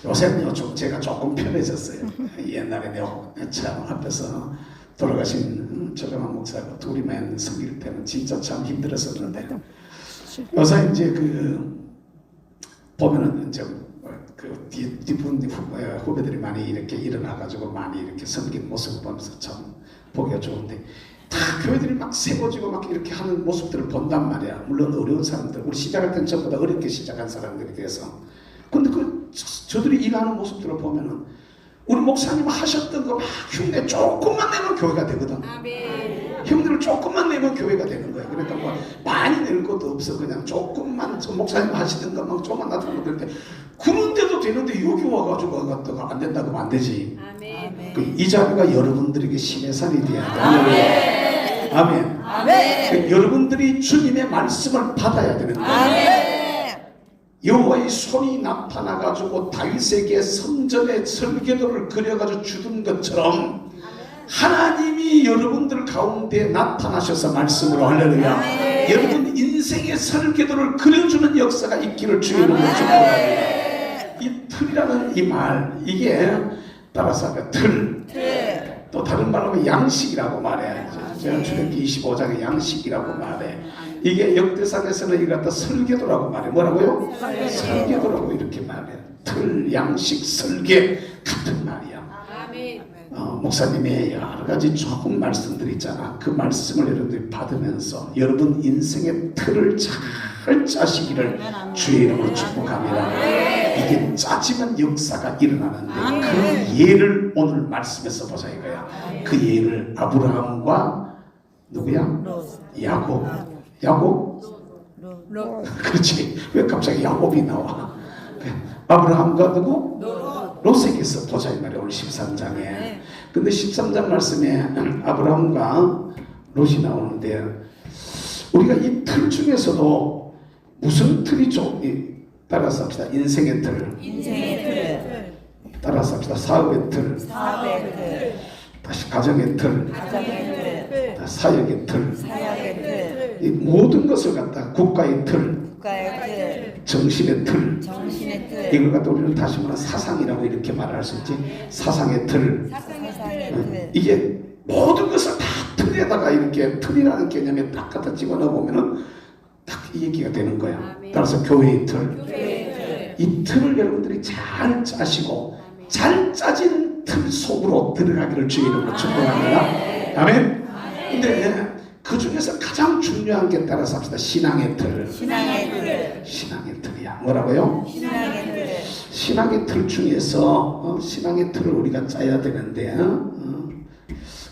Speaker 2: 요새는 좀 제가 조금 편해졌어요. 옛날에 내가 참 앞에서 돌아가신 저명한 목사가 둘이만 섬길 때는 진짜 참 힘들었었는데 요새 이제 보면은 이제 뒷분 후배들이 많이 이렇게 일어나가지고 많이 이렇게 섬긴 모습을 보면서 참 보기가 좋은데 다 교회들이 막 세워지고 막 이렇게 하는 모습들을 본단 말이야. 물론 어려운 사람들, 우리 시작할 때는 전부 다 어렵게 시작한 사람들이 돼서. 근데 저들이 일하는 모습들을 보면은 우리 목사님 하셨던 거 막 흉내 조금만 내면 교회가 되거든. 흉내를 조금만 내면 교회가 되는 거야. 그러니까 뭐 많이 낼 것도 없어. 그냥 조금만 목사님 하시던 것만 조금만 놔두면 되는데 그런데도 되는데 여기 와가지고 안 된다고 하면 안 되지. 이 자리가 여러분들에게 신의 산이 돼야 돼. 아멘. 여러분들이 주님의 말씀을 받아야 되는 거예요. 여호와의 손이 나타나가지고 다윗에게 성전의 설계도를 그려가지고 주던 것처럼 하나님이 여러분들 가운데 나타나셔서 말씀으로 할렐루야. 여러분 인생의 설계도를 그려주는 역사가 있기를 주의 이름으로 축복합니다. 이 틀이라는 이 말 이게 따라서 틀. 또 다른 말로 하면 양식이라고 말해. 출애굽기 25장의 양식이라고 말해. 이게 역대상에서는 이걸 갖다 설계도라고 말해. 뭐라고요? 설계도라고 이렇게 말해. 틀, 양식, 설계 같은 말이야. 목사님의 여러 가지 좋은 말씀들이 있잖아. 그 말씀을 여러분들이 받으면서 여러분 인생의 틀을 잘 짜시기를 주의 이름으로 축복합니다. 이게 짜지면 역사가 일어나는데 그 예를 오늘 말씀에서 보자 이거야. 그 예를 아브라함과 누구야? 야곱? 그렇지. 왜 갑자기 야곱이 나와? 아브라함과 누구? 롯에게서 보자 이 말이야. 오늘 13장에. 근데 13장 말씀에 아브라함과 롯이 나오는데 우리가 이 틀 중에서도 무슨 틀이 좀 따라서 합시다. 인생의 틀. 따라서 합시다. 사업의 틀. 다시 가정의 틀. 사역의 틀. 이 모든 것을 갖다 국가의 틀. 정신의 틀. 이걸 갖다 우리는 다시 말하면 사상이라고 이렇게 말할 수 있지. 사상의 틀. 이게 모든 것을 다 틀에다가 이렇게 틀이라는 개념에 딱 갖다 집어넣어 보면은 딱 이 얘기가 되는 거야. 따라서 교회의 틀. 이 틀을 여러분들이 잘 짜시고 잘 짜진 틀 속으로 들어가기를 주의 이름으로 축복합니다. 아멘. 근데 그 중에서 가장 중요한 게 따라서 합시다. 신앙의 틀. 신앙의 틀이야. 뭐라고요? 신앙의 틀 중에서 신앙의 틀을 우리가 짜야 되는데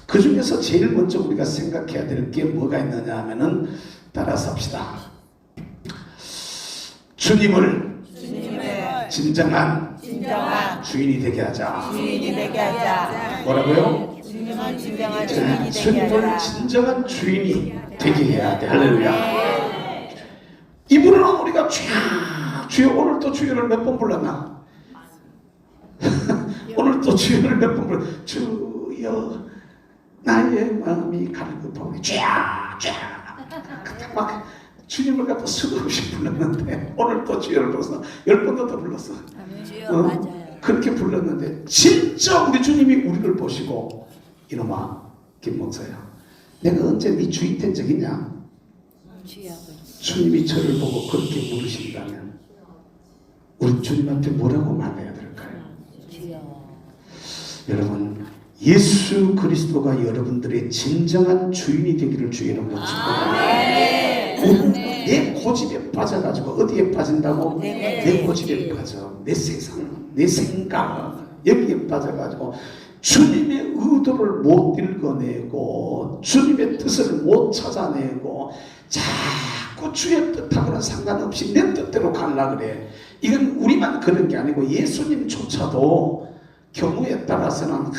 Speaker 2: 그 중에서 제일 먼저 우리가 생각해야 될 게 뭐가 있느냐 하면은 따라서 합시다. 주님을 진정한 주인이 되게 하자. 뭐라고요? 주님을 진정한 주인이 되게 해야 돼. 할렐루야. 이분은 우리가 주여 오늘 또 주여를 몇 번 불렀나? 오늘 또 주여를 몇 번 불렀나? 주여 나의 마음이 갈급하오니 쫙 그때 막 주님을 갖다 수도 없이 불렀는데 오늘 또 주여를 불러서 10번도 더 불렀어.
Speaker 3: 주여
Speaker 4: 맞아요.
Speaker 2: 그렇게 불렀는데 진짜 우리 주님이 우리를 보시고 이놈아 김목사야 내가 언제 네 주인 된 적 있냐?
Speaker 4: 주여 아버지.
Speaker 2: 주님이 저를 보고 그렇게 물으신다면 우리 주님한테 뭐라고 말해야 될까요?
Speaker 4: 주여.
Speaker 2: 여러분 예수 그리스도가 여러분들의 진정한 주인이 되기를 주의 이름으로 축복합니다. 내 고집에 빠져가지고 어디에 빠진다고? 내 고집에 빠져. 내 세상, 내 생각 여기에 빠져가지고 주님의 의도를 못 읽어내고 주님의 뜻을 못 찾아내고 자꾸 주의 뜻하고는 상관없이 내 뜻대로 가려고 그래. 이건 우리만 그런 게 아니고 예수님조차도 경우에 따라서는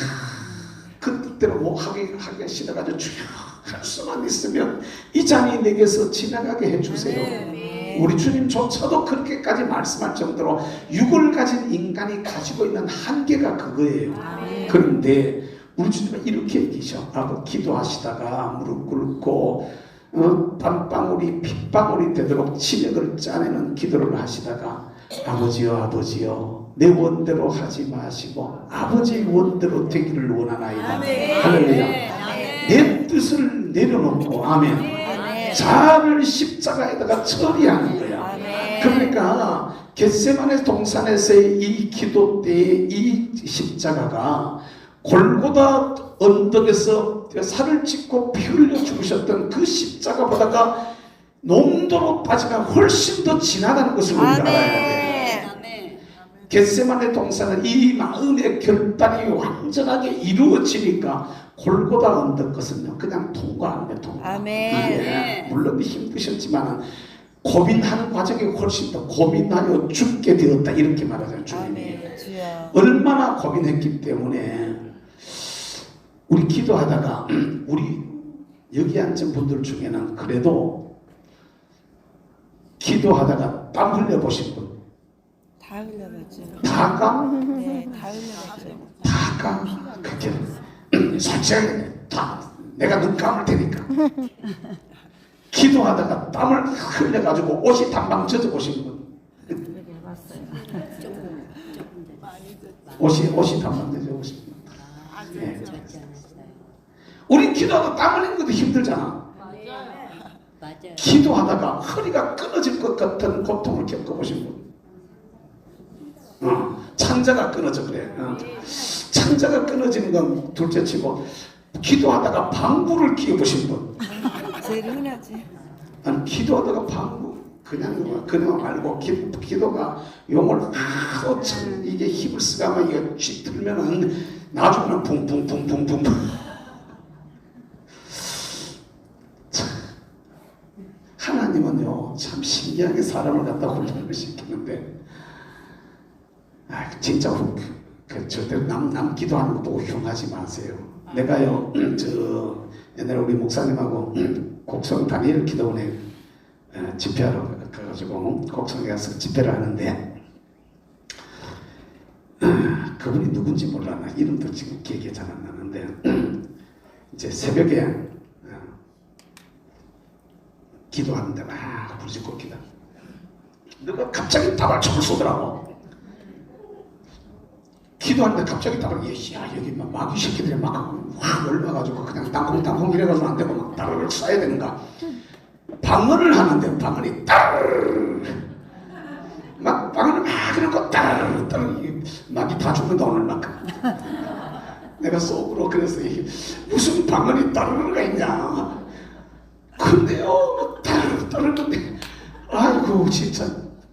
Speaker 2: 그 뜻대로 뭐 하기 싫어가지고 주여 할 수만 있으면 이 잔이 내게서 지나가게 해주세요. 우리 주님조차도 그렇게까지 말씀할 정도로 육을 가진 인간이 가지고 있는 한계가 그거예요. 그런데 우리 주님은 이렇게 얘기하셔. 기도하시다가 무릎 꿇고 땀방울이 핏방울이 되도록 진액을 짜내는 기도를 하시다가 아버지여 아버지여 내 원대로 하지 마시고 아버지의 원대로 되기를 원하나이다. 할렐루야. 내 뜻을 내려놓고 아멘. 자를 십자가에다가 처리하는 거야. 그러니까 겟세마네 동산에서의 이 기도 때의 이 십자가가 골고다 언덕에서 살을 찢고 피 흘려 죽으셨던 그 십자가보다가 농도로 따지면 훨씬 더 진하다는 것을 우리가 알아야 돼. 겟세마네 동산은 이 마음의 결단이 완전하게 이루어지니까 골고다 언덕 것은요 그냥 통과하는 거예요. 통과. 예, 물론 힘드셨지만 고민하는 과정이 훨씬 더 고민하여 죽게 되었다 이렇게 말하잖아요. 주님이 얼마나 고민했기 때문에 우리 기도하다가 우리 여기 앉은 분들 중에는 그래도 기도하다가 땀 흘려보신 분
Speaker 3: 다 흘려봤죠.
Speaker 2: 다가?
Speaker 3: 네, 다 흘려봤죠.
Speaker 2: 다가? 그게 솔직하게 다 내가 눈 감을 테니까 기도하다가 땀을 흘려가지고 옷이 단방 젖어보신 분 옷이 단방 젖어보신 분 네. 우리 기도하다 땀 흘리는 것도 힘들잖아.
Speaker 4: 맞아요.
Speaker 2: 기도하다가 허리가 끊어질 것 같은 고통을 겪어보신 분 창자가 끊어져 그래. 창자가 끊어지는 건 둘째치고 기도하다가 방구를 끼워보신 분
Speaker 3: 제일 흔하지.
Speaker 2: 아니 기도하다가 방구 그냥 말고 기도가 용을 하도 참 이게 힘을 쓰가면 이거 쥐 들면은 나중에는 붕붕붕붕붕 하나님은요 참 신기하게 사람을 갖다 훈련을 시키는데 진짜 절대로 남 기도하는 거 보고 흉하지 마세요. 내가요 저 옛날에 우리 목사님하고 곡성 다니엘 기도원에 집회하러 가가지고 곡성에 가서 집회를 하는데 그분이 누군지 몰라. 나 이름도 지금 기억이 잘 안 나는데 이제 새벽에 기도하는데 막 부르짖고 기도 누가 갑자기 다발총을 쏘더라고. 기도하는데 갑자기 다발 야 여기 막 마귀 새끼들이 막 확 올라가지고 그냥 땅콩땅콩 이래가지고 안 되고 막 따르르 쏴야 되는가. 방언을 하는데 방언이 따르르 막 방언을 막 그러고 따르르 따르르 마귀 다 죽는다 오늘만큼. 내가 속으로 그래서 무슨 방언이 따르르가 있냐. 근데요 따르르 따르르 아이고 진짜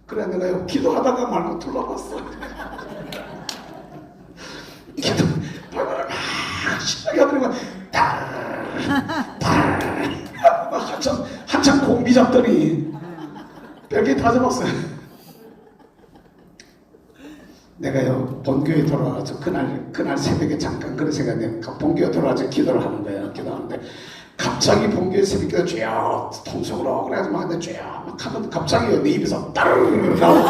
Speaker 2: 그래 내가요 기도하다가 말고 둘러봤어. 기도 방언을 막 신나게 하더니만 한참 공기 잡더니 별게 다 잡았어요. 내가요 본교에 돌아와서 그날 새벽에 잠깐 그런 생각에 본교에 돌아와서 기도를 하는 거예요. 기도하는데 갑자기 본교에 새벽에 죄야 통속으로 그래가지고 막 하는데 죄야 막 하면 갑자기 내 입에서 따르르 나오고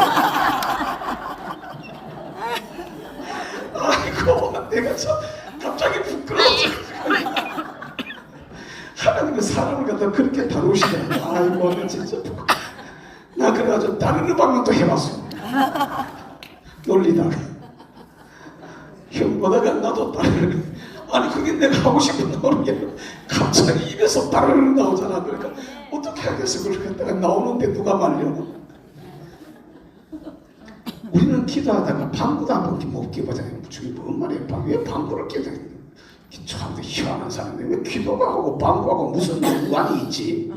Speaker 2: 아이고 내가 참 갑자기 부끄러워져. 하나님은 사람을 갖다 때마다 그렇게 다루시더라고. 아이고 나 진짜 나 그래가지고 다른 방법도 해봤어. 놀리다가 형보다가 나도 다른 아니 그게 내가 하고 싶은 노래야. 갑자기 입에서 다른 나오잖아. 그러니까 어떻게 하겠어. 그러니까 나오는데 누가 말려. 우리는 기도하다가 방구도 한 번 못 깨보잖아요. 주님 뭔 말이에요? 왜 방구를 깨져? 참 희한한 사람인데 왜 기도하고 방구하고 무슨 무관이 있지?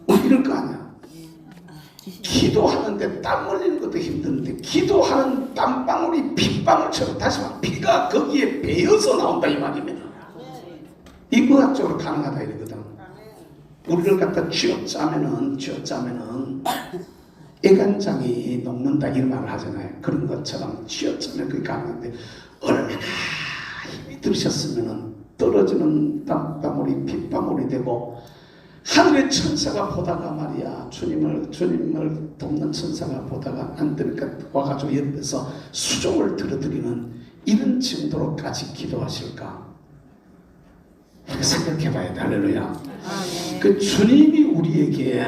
Speaker 2: 우리 이럴 거 아니야. 기도하는데 땀 흘리는 것도 힘든데 기도하는 땀방울이 핏방울처럼 다시 말해 피가 거기에 배어서 나온다 이 말입니다. 이 의학적으로 가능하다 이러거든. 우리를 갖다 쥐어짜면은 애간장이 녹는다 이런 말을 하잖아요. 그런 것처럼 쥐어짜면 그게 가능한데 얼마나 힘이 들으셨으면은 떨어지는 땀방울이 핏방울이 되고 하늘의 천사가 보다가 말이야 주님을 돕는 천사가 보다가 안 되니까 와가지고 옆에서 수종을 들어드리는 이런 정도로까지 기도하실까? 생각해봐야 돼. 할렐루야. 그 주님이 우리에게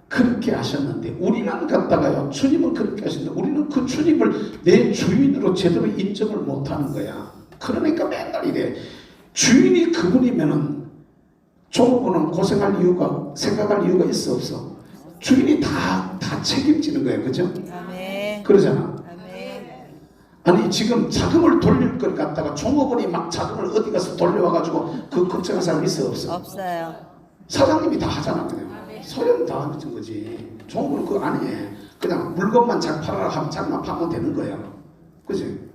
Speaker 2: 그렇게 하셨는데 우리는 갖다가요 주님은 그렇게 하셨는데 우리는 그 주님을 내 주인으로 제대로 인정을 못하는 거야. 그러니까 맨날 이래. 주인이 그분이면은 종업원은 고생할 이유가 생각할 이유가 있어 없어? 주인이 다 책임지는 거예요. 그죠?
Speaker 3: 아멘.
Speaker 2: 그러잖아.
Speaker 3: 아멘.
Speaker 2: 아니 지금 자금을 돌릴 걸 갖다가 종업원이 막 자금을 어디 가서 돌려와가지고 그 걱정할 사람 있어 없어?
Speaker 3: 없어요.
Speaker 2: 사장님이 다 하잖아. 그냥 소용 다 하는 거지. 종업원은 그거 안 해. 그냥 물건만 잘 팔아라 하면 자기만 팔면 되는 거야. 그지?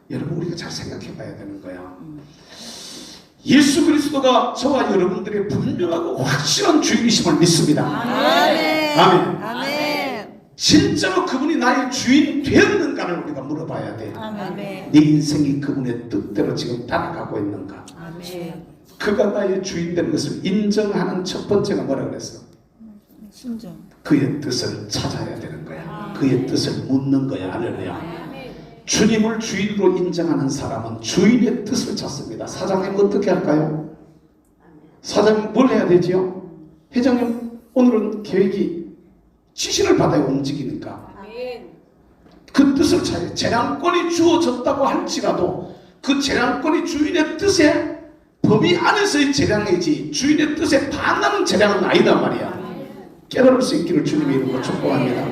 Speaker 2: 여러분 우리가 잘 생각해 봐야 되는 거야. 예수 그리스도가 저와 여러분들의 분명하고 확실한 주인이심을 믿습니다.
Speaker 3: 아멘.
Speaker 2: 아멘.
Speaker 3: 아멘.
Speaker 2: 진짜로 그분이 나의 주인 되었는가를 우리가 물어봐야 돼.
Speaker 3: 아멘.
Speaker 2: 내 인생이 그분의 뜻대로 지금 따라가고 있는가?
Speaker 3: 아멘.
Speaker 2: 그가 나의 주인 되는 것을 인정하는 첫 번째가 뭐라 그랬어?
Speaker 3: 순종.
Speaker 2: 그의 뜻을 찾아야 되는 거야. 그의 뜻을 묻는 거야. 할렐루야. 주님을 주인으로 인정하는 사람은 주인의 뜻을 찾습니다. 사장님 어떻게 할까요? 사장님 뭘 해야 되지요? 회장님 오늘은 계획이 지시를 받아야 움직이니까 그 뜻을 찾아야 재량권이 주어졌다고 할지라도 그 재량권이 주인의 뜻에 범위 안에서의 재량이지 주인의 뜻에 반하는 재량은 아니단 말이야. 깨달을 수 있기를 주님의 이름으로 축복합니다.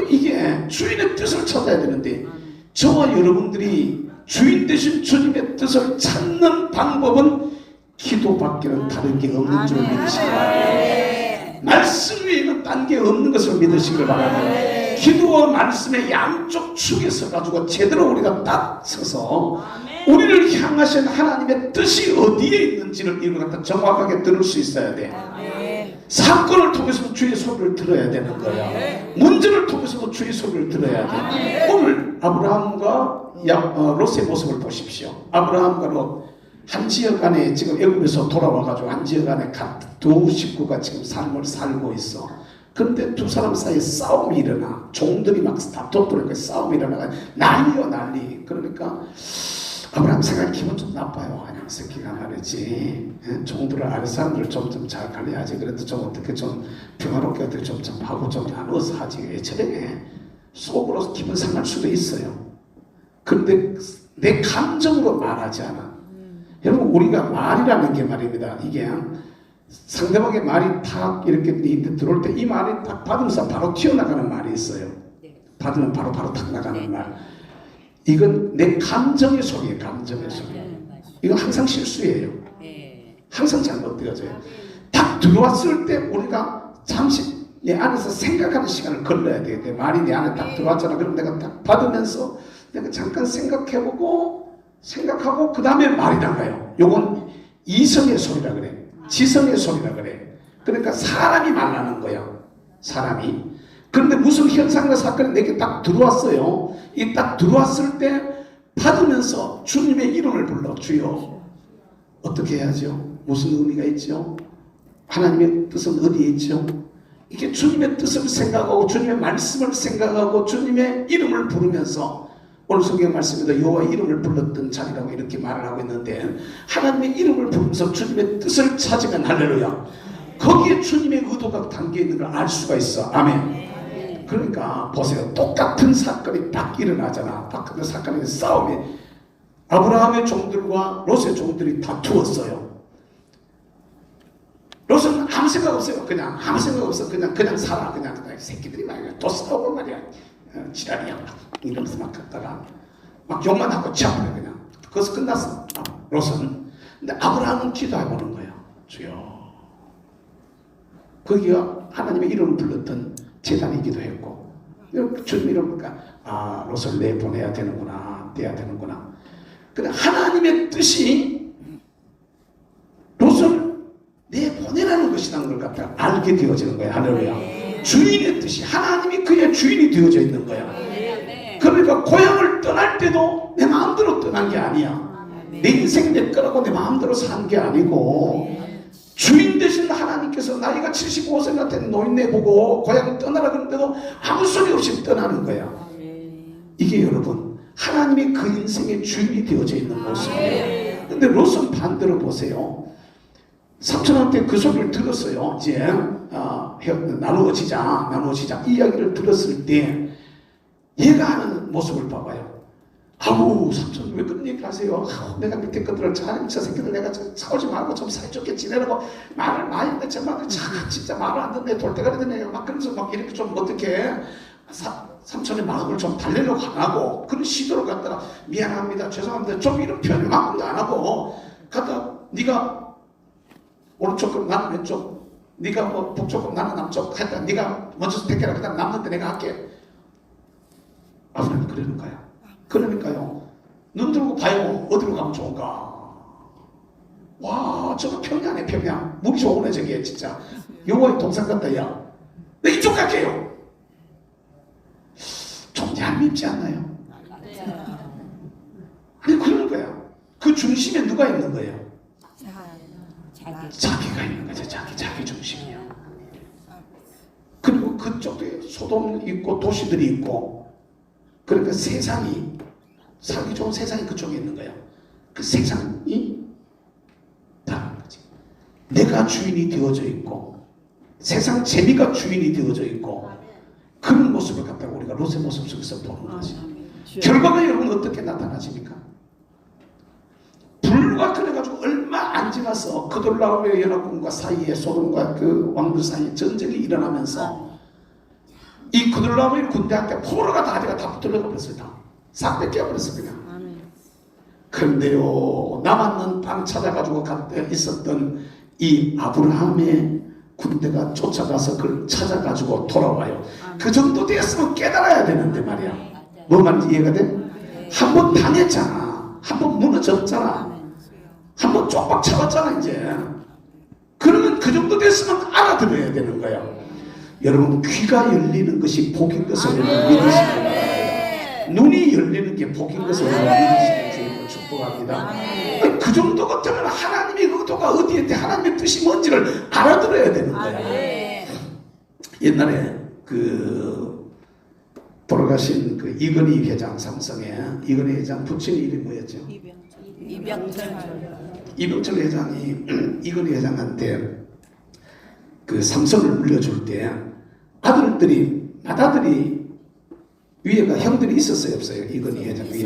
Speaker 2: 이게 주인의 뜻을 찾아야 되는데 저와 여러분들이 주인 되신 주님의 뜻을 찾는 방법은 기도밖에는 다른 게 없는 줄 믿으시기 말씀 외에는 딴 게 없는 것을 믿으시길 바랍니다. 기도와 말씀의 양쪽 축에 서가지고 제대로 우리가 딱 서서 우리를 향하신 하나님의 뜻이 어디에 있는지를 이걸 갖다 정확하게 들을 수 있어야 돼. 사건을 통해서도 주의 소리를 들어야 되는 거야. 문제를 통해서도 주의 소리를 들어야 돼. 오늘 아브라함과 롯의 모습을 보십시오. 아브라함과 롯 한 지역 안에 지금 애굽에서 돌아와가지고 한 지역 안에 두 식구가 지금 삶을 살고 있어. 그런데 두 사람 사이에 싸움이 일어나. 종들이 막 다퉈보니까 싸움이 일어나가 난리요 난리. 그러니까 아브라함 생각이 기분 좀 나빠요. 아니 새끼가 말이지. 종들을 아래 사람들을 좀 잘 관리하지. 그래도 좀 어떻게 좀 평화롭게 어떻게 좀 하고 좀 나눠서 하지. 왜 저래? 속으로 기분 상할 수도 있어요. 그런데 내 감정으로 말하지 않아. 여러분 우리가 말이라는 게 말입니다. 이게 상대방의 말이 탁 이렇게 들어올 때 이 말이 딱 받으면서 바로 튀어나가는 말이 있어요. 받으면 바로 탁 나가는 말. 이건 내 감정의 소리예요. 감정의 소리. 이거 항상 실수예요. 항상 잘못되어져요. 딱 들어왔을 때 우리가 잠시 내 안에서 생각하는 시간을 걸러야 돼요. 내 말이 내 안에 딱 들어왔잖아. 그럼 내가 딱 받으면서 내가 잠깐 생각해보고 생각하고 그 다음에 말이 나가요. 요건 이성의 소리라 그래. 지성의 소리라 그래. 그러니까 사람이 말하는 거야. 사람이. 그런데 무슨 현상과 사건이 내게 딱 들어왔어요. 이 딱 들어왔을 때 받으면서 주님의 이름을 불러. 주여. 어떻게 해야죠? 무슨 의미가 있죠? 하나님의 뜻은 어디에 있죠? 이게 주님의 뜻을 생각하고 주님의 말씀을 생각하고 주님의 이름을 부르면서 오늘 성경 말씀에도 여호와의 이름을 불렀던 자리라고 이렇게 말을 하고 있는데 하나님의 이름을 부르면서 주님의 뜻을 찾으면 할렐루야. 거기에 주님의 의도가 담겨 있는 걸 알 수가 있어. 아멘. 그러니까 보세요. 똑같은 사건이 딱 일어나잖아. 똑같은 사건이 싸움이 아브라함의 종들과 롯의 종들이 다투었어요. 롯은 아무 생각 없어요. 그냥 아무 생각 없어. 그냥 살아. 그냥 새끼들이 말이야. 또 싸우고 말이야. 지랄이야. 막 이러면서 막 갔다가 막 욕만 하고 치아버려 그냥. 그것서 끝났어. 롯은. 근데 아브라함은 기도해보는 거예요. 주여. 거기가 하나님의 이름을 불렀던 제단이기도 했고 주님 이름이니까 아 롯을 내보내야 되는구나. 떼야 되는구나. 근데 하나님의 뜻이 롯을 내보내라는 것이라는 걸 갖다가 알게 되어지는 거야. 할렐루야. 주인의 뜻이 하나님이 그의 주인이 되어져 있는 거야. 그러니까 고향을 떠날 때도 내 마음대로 떠난 게 아니야. 내 인생 내 거라고 내 마음대로 산 게 아니고 주인 되신 하나님께서 나이가 75세가 된 노인네 보고 고향을 떠나라 그러는데도 아무 소리 없이 떠나는 거야. 이게 여러분 하나님이 그 인생의 주인이 되어져 있는 모습이에요. 근데 롯은 반대로 보세요. 삼촌한테 그 소리를 들었어요. 이제 나누어지자 이 이야기를 들었을 때 얘가 하는 모습을 봐봐요. 아우 삼촌 왜 그런 얘기를 하세요? 내가 밑에 것들을 저 새끼들 내가 싸우지 말고 좀 사이좋게 지내라고 말을 많이 했는데 정말 진짜 말을 안 듣네. 돌대가리 듣네. 막 그러면서 막 이렇게 좀 어떻게 삼촌의 마음을 좀 달래려고 안 하고 그런 시도를 갖다가 미안합니다 죄송합니다 좀 이런 표현을 만큼도 안 하고 갖다 네가 오른쪽 나는 왼쪽 네가 뭐 북쪽 나는 남쪽 하여튼 네가 먼저 택해라 그 다음 남는데 내가 할게. 아브라함이 그러는 거야. 그러니까요 눈 들고 봐요. 어디로 가면 좋은가. 와 저거 평야네 평야. 물이 좋으네 저게 진짜. 여호와의 동산 같다 야. 내 이쪽 갈게요. 좀 얄밉지 않나요? 아니 그러는 거야. 그 중심에 누가 있는 거예요? 자기가 있는 거죠. 자기 중심이야. 그리고 그쪽에 소돔 있고 도시들이 있고 그러니까 세상이 살기 좋은 세상이 그쪽에 있는 거예요. 그 세상이 다른 거지. 내가 주인이 되어져 있고 세상 재미가 주인이 되어져 있고 그런 모습을 갖다가 우리가 롯의 모습 속에서 보는 거지. 결과가 여러분 어떻게 나타나십니까? 불과 그래가지고 얼마 안 지나서 그돌라오메 연합군과 사이에 소돔과 그 왕들 사이에 전쟁이 일어나면서 이 그돌라오메 군대한테 포로가 다리가 다 붙들려가 버렸어요. 싹 뺏겨버렸어 그냥. 그런데요 남았는 땅 찾아가지고 있었던 이 아브라함의 군대가 쫓아가서 그걸 찾아가지고 돌아와요. 그 정도 됐으면 깨달아야 되는데 말이야. 뭐 말인지 이해가 돼? 한 번 당했잖아. 한 번 무너졌잖아. 한 번 쪽박 잡았잖아 이제. 그러면 그 정도 됐으면 알아들어야 되는 거야. 여러분 귀가 열리는 것이 복인 것을 믿으시기 바랍니다. 눈이 열리는 게 복인 것을 믿으시는 주님을 축복합니다. 아니, 그 정도 같으면 하나님의 의도가 어디에 하나님의 뜻이 뭔지를 알아들어야 되는 거야. 옛날에 그 돌아가신 그 이건희 회장 삼성의 이건희 회장 부친 이름이 뭐였죠? 이병철 회장이 이건희 회장한테 그 삼성을 물려줄 때 맏아들이 위에가 형들이 있었어요 없어요? 이건희 회장 위에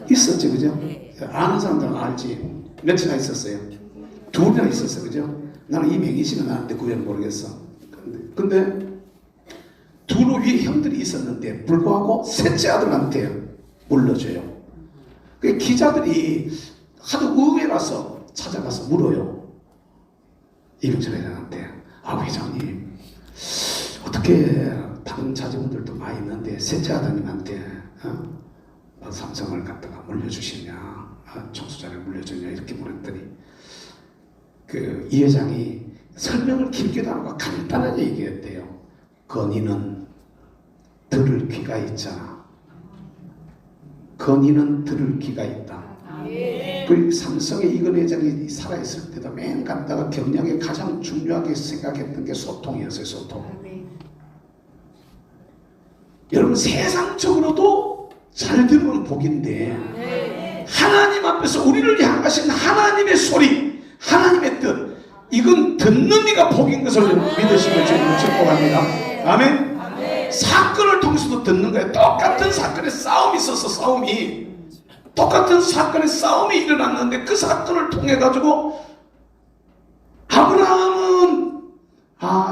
Speaker 2: 있었죠 그죠? 네. 아는 사람들은 알지. 몇이나 있었어요? 둘이나 있었어요 그죠? 나는 이 명의식은 아는데 그건 모르겠어. 근데 둘 위에 형들이 있었는데 불구하고 셋째 아들한테 물려줘요. 그 기자들이 하도 의외라서 찾아가서 물어요. 이병철 회장한테 회장님 어떻게 다른 자제분들도 많이 있는데 셋째 아드님한테 삼성을 갖다가 물려주시냐 총수자를 물려주냐 이렇게 물었더니 그 이 회장이 설명을 길게도 안 하고 간단하게 얘기했대요. 건의는 들을 귀가 있잖아. 건의는 들을 귀가 있다. 그 삼성의 이건 회장이 살아있을 때도 맨 갔다가 경영에 가장 중요하게 생각했던 게 소통이었어요. 소통. 여러분 세상적으로도 잘 들으면 복인데 하나님 앞에서 우리를 향하신 하나님의 소리, 하나님의 뜻 이건 듣는 이가 복인 것을 믿으시면 주님을 축복합니다. 아멘. 사건을 통해서도 듣는 거예요. 똑같은 사건에 싸움이 있어서 똑같은 사건에 싸움이 일어났는데 그 사건을 통해 가지고 아브라함은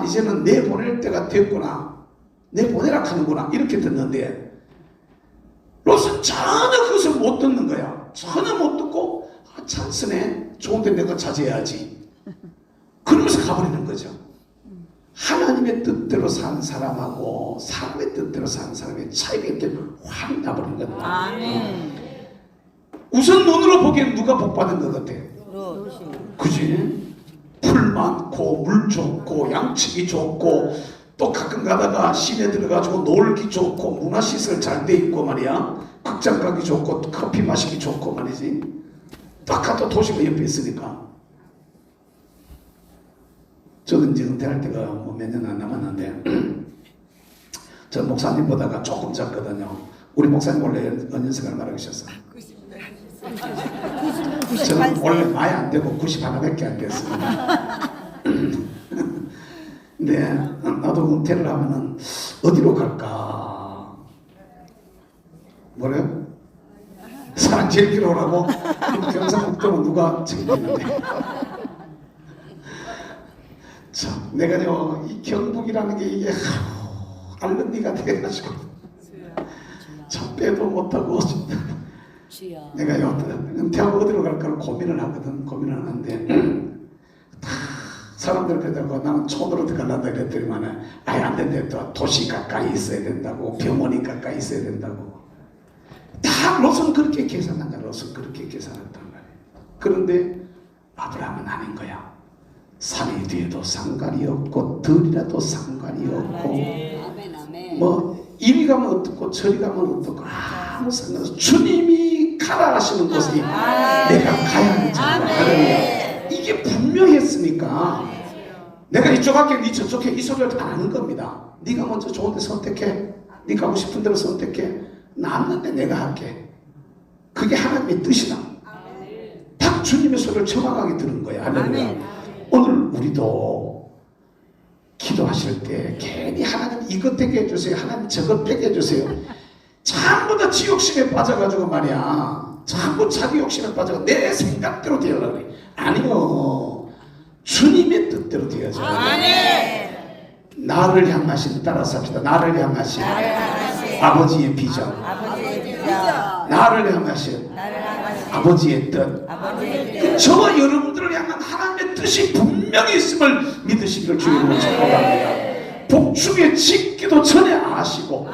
Speaker 2: 이제는 내 보낼 때가 됐구나, 내 보내라 하는구나 이렇게 듣는데 롯은 전혀 그것을 못 듣는 거야. 전혀 못 듣고 찬스네, 좋은데 내가 자제해야지 그러면서 가버리는 거죠. 하나님의 뜻대로 사는 사람하고 사람의 뜻대로 사는 사람의 차이가 이렇게 확 나버린 겁니다.
Speaker 3: 아멘.
Speaker 2: 우선 눈으로 보기엔 누가 복받은 것 같아?
Speaker 3: 롯이.
Speaker 2: 그지? 풀 많고 물 좋고 양치기 좋고 또 가끔 가다가 시내 들어가지고 놀기 좋고 문화시설 잘 돼 있고 말이야. 극장 가기 좋고 커피 마시기 좋고 말이지. 딱 가도 도시가 옆에 있으니까. 저는 이제 은퇴할 때가 뭐 몇 년 안 남았는데 저 목사님 보다가 조금 작거든요. 우리 목사님 원래 연세가 얼마나 계셨어? 저는 원래 많이 안 되고 90 하나밖에 안 됐습니다. 근데 나도 은퇴를 하면은 어디로 갈까? 뭐래요? 사람 제일 길어오라고? 경상북도는 누가 책임지는데? 참, 내가요, 이 경북이라는 게 이게 알른니가 돼가지고 참 빼도 못하고
Speaker 4: 주여.
Speaker 2: 내가요, 은퇴하고 어디로 갈까를 고민을 하거든. 고민을 하는데 다 사람들 그러다가 나는 촌으로 들어간다 그랬더니만 아예 안 된대. 또 도시 가까이 있어야 된다고, 병원이 가까이 있어야 된다고. 다 롯은 그렇게 계산한다. 롯은 그렇게 계산했단 말이에요. 그런데 아브라함은 아닌 거야. 산이 뒤에도 상관이 없고 들이라도 상관이 없고
Speaker 4: 아멘, 아멘.
Speaker 2: 뭐 이리 가면 어떻고 저리 가면 어떻고 아무 상관없어. 주님이 가라 하시는 곳에 내가 가야 하는 자리야. 이게 분명했으니까 내가 이쪽 할게 네 저쪽 해 이 소리를 안 하는 겁니다. 네가 먼저 좋은 데 선택해. 네 가고 싶은 대로 선택해. 남는데 내가 할게. 그게 하나님의 뜻이다. 딱 주님의 소리를 정확하게 들은 거야. 할렐루야. 오늘 우리도 기도하실 때 괜히 하나님 이것 되게 해주세요, 하나님 저것 되게 해주세요, 전부 다 지 욕심에 빠져가지고 말이야. 전부 자기 욕심에 빠져가 내 생각대로 되려고 그래. 아니요, 주님의 뜻대로 되어져. 나를 향하신, 따라서 합시다. 나를 향하신 아버지의 비전, 나를 향하신 아버지의 뜻, 저와 여러분들을 향한 하나님의 뜻이 분명히 있음을 믿으시기를 주님으로 축복합니다. 복중에 짓기도 전에 아시고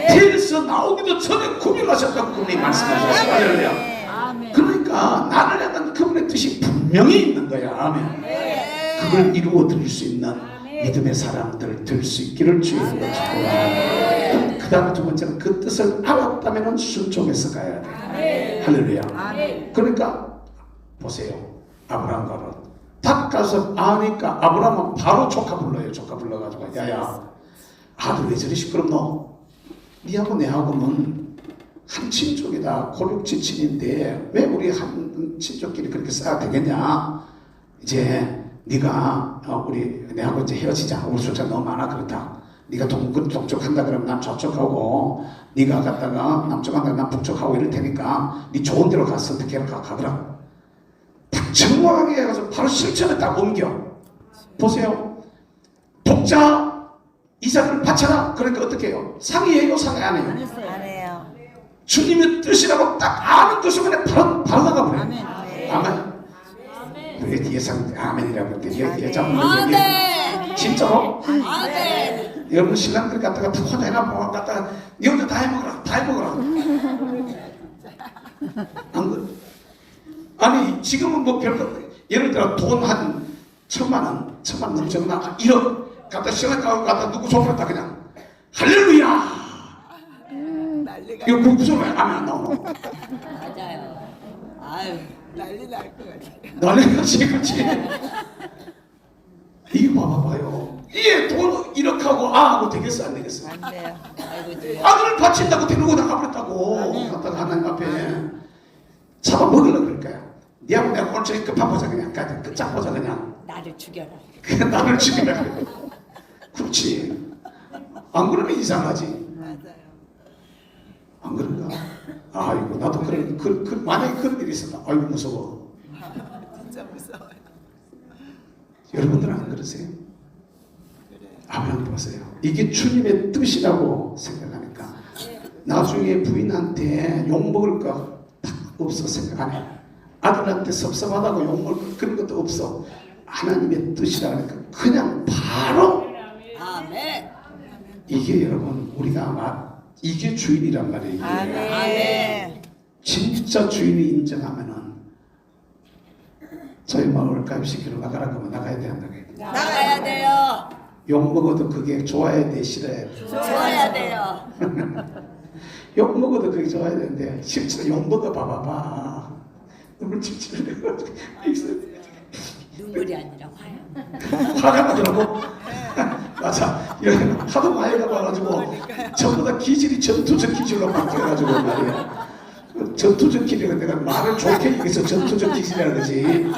Speaker 2: 태에서 나오기도 전에 구별하셨다고 그분이 말씀하셨어요. 할렐루야. 그러니까 나를 향한 그분의 뜻이 분명히 있는 거야. 아멘. 그걸 이루어 드릴 수 있는 믿음의 사람들 될 수 있기를 주님으로 축복합니다. 그 다음에 두 번째는 그 뜻을 알았다면 순종해서 가야 돼. 할렐루야. 그러니까 보세요. 아브라함과 롯 딱 가서 아니까 아브라함은 바로 조카 불러요. 조카 불러가지고 야야, 아들 왜 저리 시끄럽노? 니하고 내하고는 한 친족이다. 골육지친인데 왜 우리 한 친족끼리 그렇게 싸야 되겠냐? 이제 네가 우리 내하고 이제 헤어지자. 우리 숫자 너무 많아. 그렇다. 네가 동쪽 한다 그러면 난 저쪽 하고, 네가 갔다가 남쪽 한다 난 북쪽 하고 이럴 테니까 네 좋은 데로 가서 어떻게 가거라. 딱 정확하게 해가지고 바로 실천에 딱 옮겨. 보세요. 독자 이삭을 바쳐라. 그러니까 어떻게 해요? 상의해요, 상의 안 해요?
Speaker 3: 안 해요.
Speaker 2: 주님의 뜻이라고 딱 아는 그 순간에 바로 나가버려요.
Speaker 3: 아멘.
Speaker 2: 아멘. 왜 뒤에 상 아멘이라고 했는데 얘 진짜로? 여러분 신랑들 갔다가 혼자 해나 보고 갔다가 니 혼자 다 해먹으라, 다 해먹으라. 안 그래? 아니 지금은 뭐 별거, 예를 들어 돈 한 1,000만 넘잖아. 1억 갖다 신랑 갖다 누구 손으로다 그냥 할렐루야. 이거 무슨 왜 아멘 안 나오노?
Speaker 4: 맞아요. 아유.
Speaker 3: 난리 날 것 같아요.
Speaker 2: 난리 나지, 그치? 이거 봐봐요. 이게 돈 1억 하고 하고 되겠어, 안 되겠어?
Speaker 3: 안 돼요.
Speaker 4: 아이고 주여.
Speaker 2: 아들을 바친다고 데리고 나가버렸다고. 갔다가 하나님 앞에 잡아먹으려고 그럴 거야. 니하고 내가 오늘 저기 끝판 보자 그냥. 끝장 보자 그냥.
Speaker 4: 나를 죽여라.
Speaker 2: 그냥 나를 죽여라. 그렇지. 안 그러면 이상하지.
Speaker 3: 맞아요.
Speaker 2: 안 그런가? 아이고 나도 만약에 그런 일이 있었다. 아이고 무서워.
Speaker 3: 진짜 무서워요.
Speaker 2: 여러분들은 안 그러세요?
Speaker 3: 그래.
Speaker 2: 아브라함 보세요. 이게 주님의 뜻이라고 생각하니까 나중에 부인한테 욕먹을 거 없어 생각하네. 아들한테 섭섭하다고 욕먹을 거 그런 것도 없어. 하나님의 뜻이라 하니까 그냥 바로
Speaker 4: 아멘.
Speaker 2: 이게 여러분 우리가 아마 이게 주인이란 말이에요. 이게.
Speaker 3: 아멘.
Speaker 2: 진짜 주인이 인정하면은 저희 마을 가입시키러 나가라 그러면 나가야 된다고 해요.
Speaker 4: 나가야 돼요.
Speaker 2: 욕 먹어도 그게 좋아야 돼 싫어야 돼.
Speaker 4: 좋아야 돼요.
Speaker 2: 욕 먹어도 그게 좋아야 되는데 실제로 욕 먹어 봐봐봐. 눈물 찔찔 내가지고
Speaker 4: 눈물이 아니라 화요.
Speaker 2: 화가 나더라고. 맞아. 이렇게 하도 많이 가봐가지고 전부 다 기질이 전투적 기질로 바뀌어가지고 말이야. 전투적 기질은 내가 말을 좋게 얘기해서 전투적 기질이라는 거지.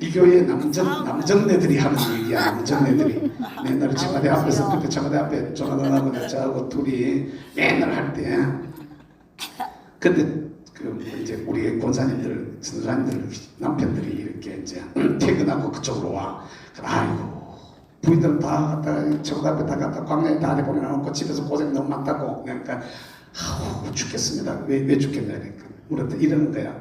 Speaker 2: 이 교회 남정네들이 하는 얘기야. 남정네들이 맨날 청와대 앞에서 그때 청와대 앞에 조나단하고 저하고 둘이 맨날 할 때. 근데 그 이제 우리 권사님들, 선사님들 남편들이 이렇게 이제 퇴근하고 그쪽으로 와. 아이고 부인들은 다 갔다가 청와대 앞에 다 갔다 광야에 다 내보내놓고 집에서 고생 너무 많다고. 그러니까 아우 죽겠습니다. 왜 죽겠냐 그러니까 우리한테 이러는 거야.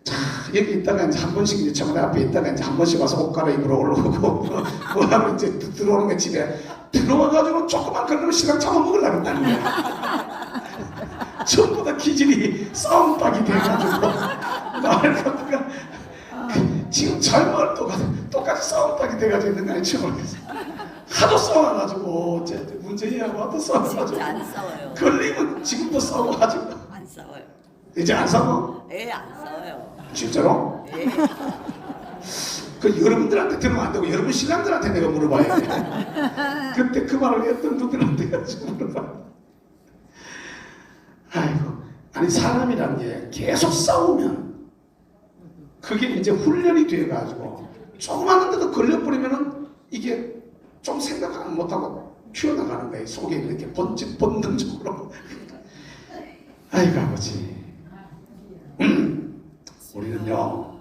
Speaker 2: 자 여기 있다가 이제 한 번씩 이제 청와대 앞에 있다가 이제 한 번씩 와서 옷 갈아입으러 올라오고 뭐 하면 이제 들어오는 거 집에 들어와가지고 조그만 그런 시간 잡아먹으려고 한다는 거야. 전부 다 기질이 싸움박이 돼가지고 나를 갖다가 지금 젊은 똑같이 싸움박이 돼가지고 있는 거 아니지 모르겠어. 하도 싸워가지고 문재인하고 하도 싸워가지고
Speaker 4: 진짜 안 싸워요.
Speaker 2: 걸리면 지금도 싸워가지고
Speaker 4: 안 싸워요.
Speaker 2: 이제 안 싸워?
Speaker 4: 예, 안 싸워요.
Speaker 2: 진짜로?
Speaker 4: 예.
Speaker 2: 그 여러분들한테 들으면 안 되고 여러분 신랑들한테 내가 물어봐야 돼. 그때 그 말을 했던 분들한테 가지고 물어봐. 아이고, 아니 사람이란 게 계속 싸우면 그게 이제 훈련이 돼가지고 조그마한 데도 걸려버리면은 이게 좀 생각 못하고 튀어나가는 거예요. 속에 이렇게 본능적으로. 아이고 아버지, 우리는요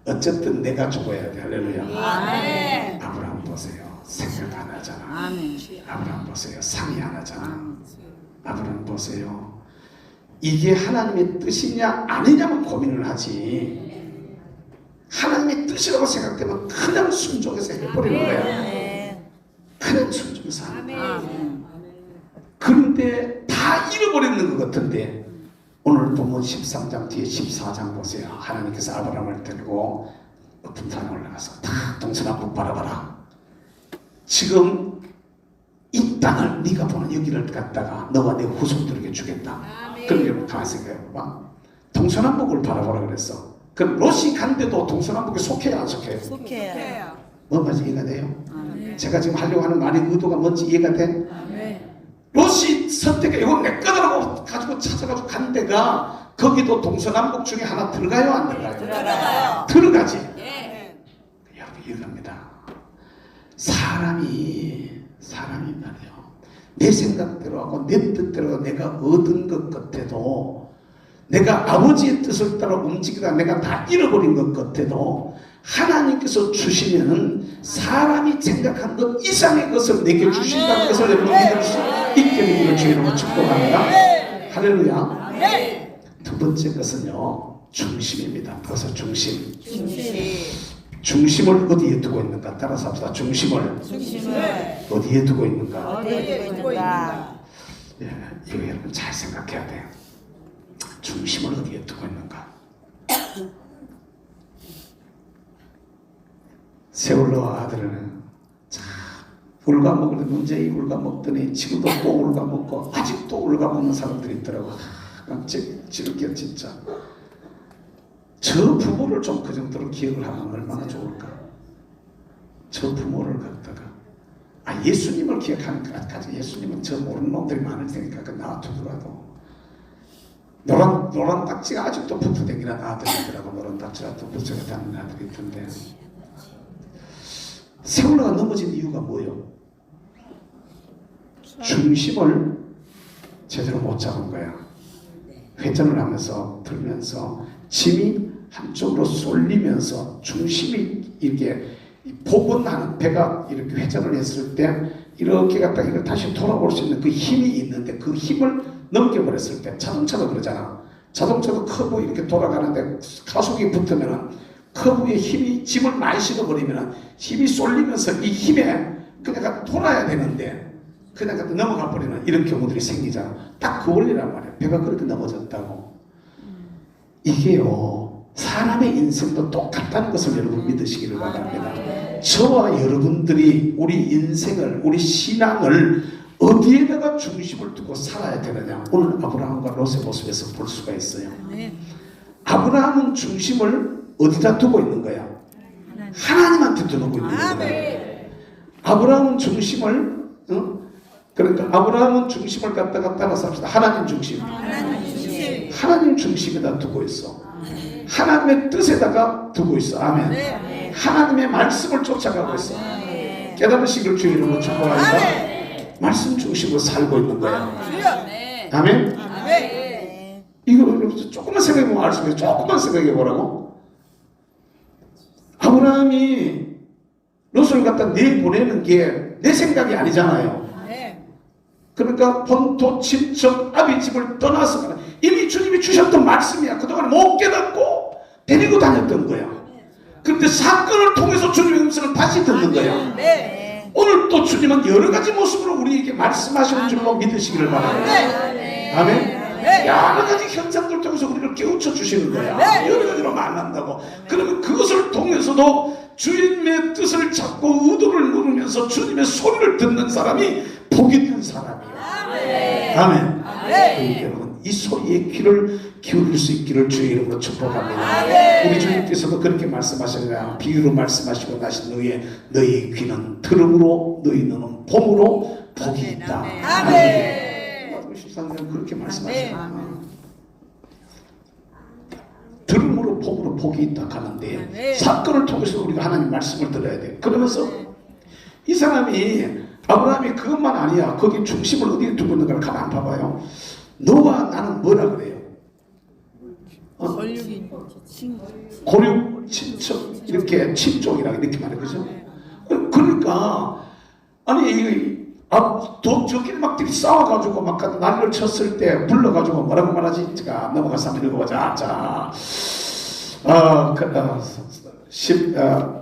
Speaker 2: 어쨌든 내가 죽어야 돼. 할렐루야.
Speaker 4: 아멘.
Speaker 2: 아브라함 보세요. 생각 안 하잖아. 아브라함 보세요. 상의 안 하잖아. 아브라함 보세요. 이게 하나님의 뜻이냐 아니냐만 고민을 하지. 하나님의 뜻이라고 생각되면 그냥 순종해서 해버리는 거야. 그냥 순종해서 하는 거야. 그런데 다 잃어버리는 것 같은데 오늘 본문 13장 뒤에 14장 보세요. 하나님께서 아브라함을 데리고 어떤 산에 올라가서 다 동서남북 바라봐라. 지금 이 땅을 네가 보는 여기를 갖다가 너와 내 후손들에게 주겠다. 그럼 여러분 가만히 생각해봐. 동서남북을 바라보라 그랬어. 그럼 롯이 간데도 동서남북에 속해야 안 속해요?
Speaker 3: 속해요.
Speaker 2: 뭐 말인지 이해가 돼요? 제가 지금 하려고 하는 말의 의도가 뭔지 이해가 돼? 롯이 선택해 이거 내 거라고 가지고 찾아가지고 간 데가 거기도 동서남북 중에 하나 들어가요 안 들어가요?
Speaker 3: 들어가요.
Speaker 2: 들어가지.
Speaker 4: 예.
Speaker 2: 여러분 이해갑니다. 사람이 말이에요. 내 생각대로 하고 내 뜻대로 내가 얻은 것 같아도 내가 아버지의 뜻을 따라 움직이다 내가 다 잃어버린 것 같아도 하나님께서 주시면은 사람이 생각한 것 이상의 것을 내게 주신다는 것을 여러분 믿을 수 있게 되기를 주님으로 축복합니다. 할렐루야.
Speaker 4: 네.
Speaker 2: 두 번째 것은요 중심입니다. 그래서 중심.
Speaker 3: 중심이.
Speaker 2: 중심을 어디에 두고 있는가 따라서 합시다. 중심을 어디에 두고 있는가.
Speaker 3: 어디에 두고 있는가.
Speaker 2: 예, 이거 여러분 잘 생각해야 돼요. 중심을 어디에 두고 있는가. 세월로와 아들은 참 울가먹을 문제이 울가먹더니 지금도 또 울가먹고 아직도 울가먹는 사람들이 있더라고. 지겹게 진짜. 저 부모를 좀 그 정도로 기억을 하면 얼마나 좋을까. 저 부모를 갖다가 예수님을 기억하는 것까지. 예수님은 저 모르는 놈들이 많을 테니까 그 놔두더라도 노란 딱지가 아직도 붙어다니는 아들이더라고. 노란 딱지가 또 붙여다니는 아들이 있던데 세월호가 넘어진 이유가 뭐예요? 중심을 제대로 못 잡은 거야. 회전을 하면서 들면서 짐이 한쪽으로 쏠리면서 중심이 이렇게 복원하는 배가 이렇게 회전을 했을 때 이렇게 갔다 이렇게 다시 돌아올 수 있는 그 힘이 있는데 그 힘을 넘겨버렸을 때 자동차도 그러잖아. 자동차도 커브 이렇게 돌아가는데 가속이 붙으면은 커브의 힘이 짐을 많이 실어버리면은 힘이 쏠리면서 이 힘에 그냥 돌아야 되는데 그냥 넘어가 버리는 이런 경우들이 생기잖아. 딱 그 원리란 말이야. 배가 그렇게 넘어졌다고. 이게요 사람의 인생도 똑같다는 것을 여러분 믿으시기를 바랍니다. 저와 여러분들이 우리 인생을 우리 신앙을 어디에다가 중심을 두고 살아야 되느냐 오늘 아브라함과 롯의 모습에서 볼 수가 있어요. 아브라함은 중심을 어디다 두고 있는 거야? 하나님한테 두고 있는 거야. 아브라함은 중심을 그러니까 아브라함은 중심을 갖다가 따라서 합시다. 하나님 중심. 하나님 중심에다 두고 있어. 하나님의 뜻에다가 두고 있어. 아멘. 하나님의 말씀을 쫓아가고 있어. 깨달으시길 주의 이름으로 축복합니다. 말씀 중심으로 살고 있는 거야. 아멘. 이거 조금만 생각해보면 알 수 있어요. 조금만 생각해보라고. 아브라함이 롯을 갖다 내보내는 게 내 생각이 아니잖아요. 그러니까 본토 친척 아비 집을 떠나서 이미 주님이 주셨던 말씀이야. 그동안 못 깨닫고 데리고 다녔던 거야. 그런데 사건을 통해서 주님의 음성을 다시 듣는 거야. 오늘 또 주님은 여러 가지 모습으로 우리에게 말씀하시는 줄로 믿으시기를 바랍니다. 아멘. 여러 가지 현상들 통해서 우리를 깨우쳐 주시는 거야. 여러 가지로 만난다고. 그러면 그것을 통해서도 주님의 뜻을 잡고 의도를 누르면서 주님의 소리를 듣는 사람이 복이 있는 사람이에요. 아멘. 여러분 이 소리에 귀를 기울일 수 있기를 주의 이름으로 축복합니다. 우리 주님께서도 그렇게 말씀하시느라 비유로 말씀하시고 나신 후에 너희 귀는 들음으로 너희 눈은 봄으로 복이 있다. 아멘. 13년 그렇게 말씀하시잖아요. 들음으로 봄으로 복이 있다 하는데 사건을 통해서 우리가 하나님 말씀을 들어야 돼. 그러면서 이 사람이 아브라함이 그것만 아니야. 거기 중심을 어디에 두고 있는가를 가만 봐봐요. 너와 나는 뭐라 그래요? 고륙 친척 이렇게 친족이라 이렇게 말해 그죠? 그러니까 아니 저끼리 막 싸워가지고 막 난리를 쳤을 때 불러가지고 뭐라고 말하지? 제가 넘어가서 한번 읽어보자. 자,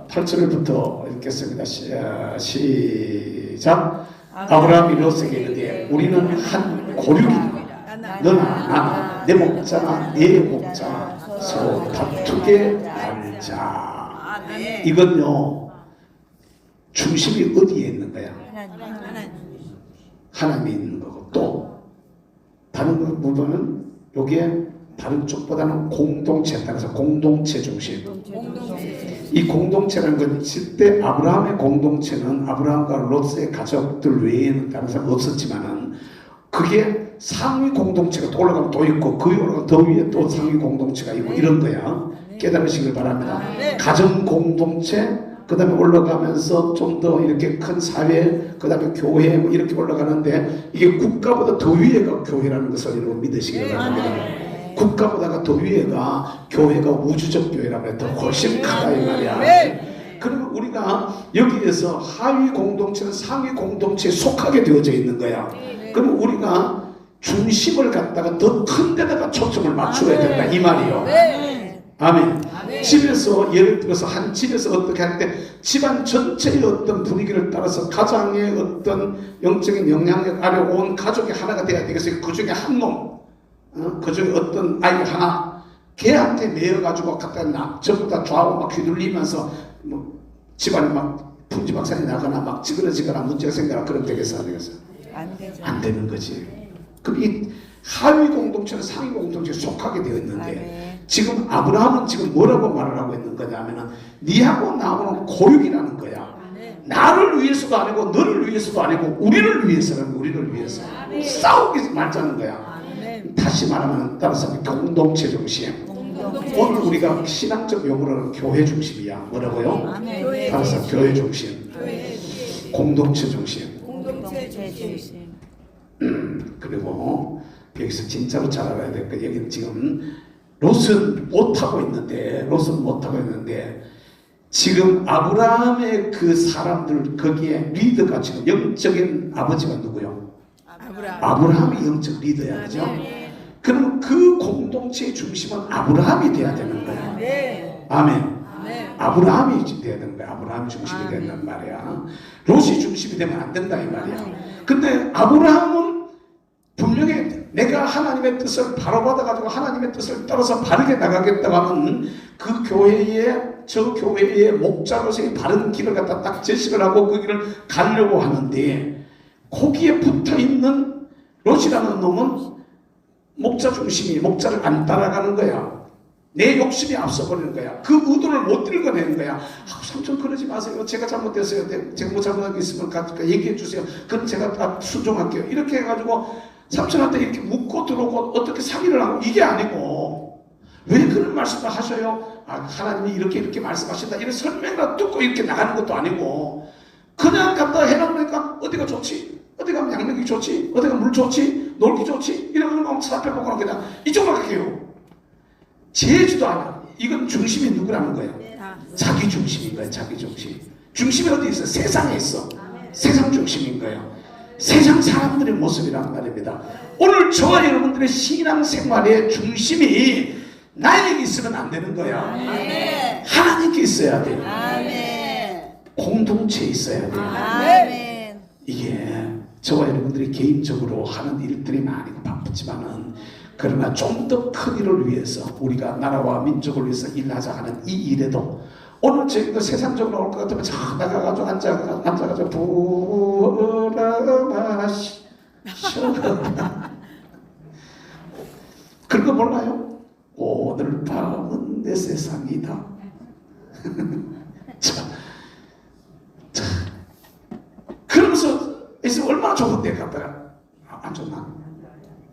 Speaker 2: 8절부터 읽겠습니다. 시작. 아브라함이 롯에게 이르되 우리는 한 고륙이다. 너나 나나 내 목자나 내 목자 서로 다투게 말자. 이건요 중심이 어디에 있는 거야? 하나님이 있는 거고 또 다른 부분은 여기에 다른 쪽보다는 공동체에 따라서 공동체 중심. 이 공동체라는 건 있을 때 아브라함의 공동체는 아브라함과 롯의 가족들 외에는 다른 사람 없었지만은 그게 상위 공동체가 또 올라가면 또 있고 그 위에 올라가면 더 위에 또 상위 공동체가 있고 이런 거야. 깨달으시길 바랍니다. 가정 공동체 그 다음에 올라가면서 좀 더 이렇게 큰 사회 그 다음에 교회 뭐 이렇게 올라가는데 이게 국가보다 더 위에가 교회라는 것을 여러분 믿으시길 바랍니다. 국가보다가 더 위에가 교회가 우주적 교회라고 해도 훨씬 크다 이 말이야. 그러면 우리가 여기에서 하위 공동체는 상위 공동체에 속하게 되어져 있는 거야. 그러면 우리가 중심을 갖다가 더 큰 데다가 초점을 맞춰야 된다 이 말이요. 아멘. 집에서 예를 들어서 한 집에서 어떻게 할 때 집안 전체의 어떤 분위기를 따라서 가장의 어떤 영적인 영향력 아래 온 가족이 하나가 돼야 되겠어요. 그 중에 한 놈, 그 중에 어떤 아이 하나 걔한테 매여가지고 갖다 전부 다 좌우 막 휘둘리면서 뭐 집안이 막 풍지박산이 나거나 막 찌그러지거나 문제가 생겨나 그럼 되겠어 안 되겠어? 안 되는 거지. 그럼 이 하위 공동체는 상위 공동체에 속하게 되어 있는데 지금 아브라함은 지금 뭐라고 말을 하고 있는 거냐면은 니하고 나하고는 고육이라는 거야. 나를 위해서도 아니고 너를 위해서도 아니고 우리를 위해서라는 우리를 위해서 싸우기 말자는 거야. 다시 말하면 따라서 공동체 중심. 오늘 우리가 신앙적 용어로는 교회 중심이야. 뭐라고요? 따라서 교회 중심. 공동체 중심.
Speaker 3: 공동체 중심.
Speaker 2: 그리고 여기서 진짜로 잘 알아야 될 거, 여기는 지금 롯은 못하고 있는데, 지금 아브라함의 그 사람들 거기에 리더가 지금 영적인 아버지가 누구요? 아브라함이 영적 리더야, 그죠? 그럼 그 공동체의 중심은 아브라함이 돼야 되는 거야. 아멘. 아브라함이 돼야 되는 거야. 아브라함이 중심이 된단 말이야. 롯이 중심이 되면 안 된다 이 말이야. 근데 아브라함은 분명히 내가 하나님의 뜻을 바로 받아가지고 하나님의 뜻을 따라서 바르게 나가겠다고 하면 그 교회에, 저 교회의 목자로서의 바른 길을 갖다 딱 제시를 하고 그 길을 가려고 하는데, 거기에 붙어있는 롯이라는 놈은 목자 중심이, 목자를 안 따라가는 거야. 내 욕심이 앞서버리는 거야. 그 의도를 못 읽어내는 거야. 삼촌 그러지 마세요. 제가 잘못됐어요. 제가 뭐 잘못한 게 있으면 얘기해 주세요. 그럼 제가 다 순종할게요. 이렇게 해가지고 삼촌한테 이렇게 묻고 들어오고 어떻게 상의를 하고, 이게 아니고, 왜 그런 말씀을 하셔요? 하나님이 이렇게 말씀하신다. 이런 설명을 듣고 이렇게 나가는 것도 아니고, 그냥 갖다 해라 그러니까 어디가 좋지? 어디 가면 양력이 좋지? 어디 가면 물 좋지? 놀기 좋지? 이런 거 살펴보고 그냥 이쪽으로 갈게요. 제주도 아니야. 이건 중심이 누구라는 거예요? 자기 중심인 거예요. 자기 중심. 중심이 어디 있어? 세상에 있어. 세상 중심인 거예요. 세상 사람들의 모습이란 말입니다. 오늘 저와 여러분들의 신앙생활의 중심이 나에게 있으면 안 되는 거야. 하나님께 있어야 돼요. 공동체에 있어야 돼요. 이게 저와 여러분들이 개인적으로 하는 일들이 많이 바쁘지만은, 그러나 좀 더 큰 일을 위해서, 우리가 나라와 민족을 위해서 일하자 하는 이 일에도, 오늘 저희도 세상적으로 올 것 같으면 저 나가가지고 앉아가지고 부어라마시 그런 거 몰라요? 오늘 밤은 내 세상이다. 그러면서 그래서 얼마나 좋은 데 갔다가 안 좋나?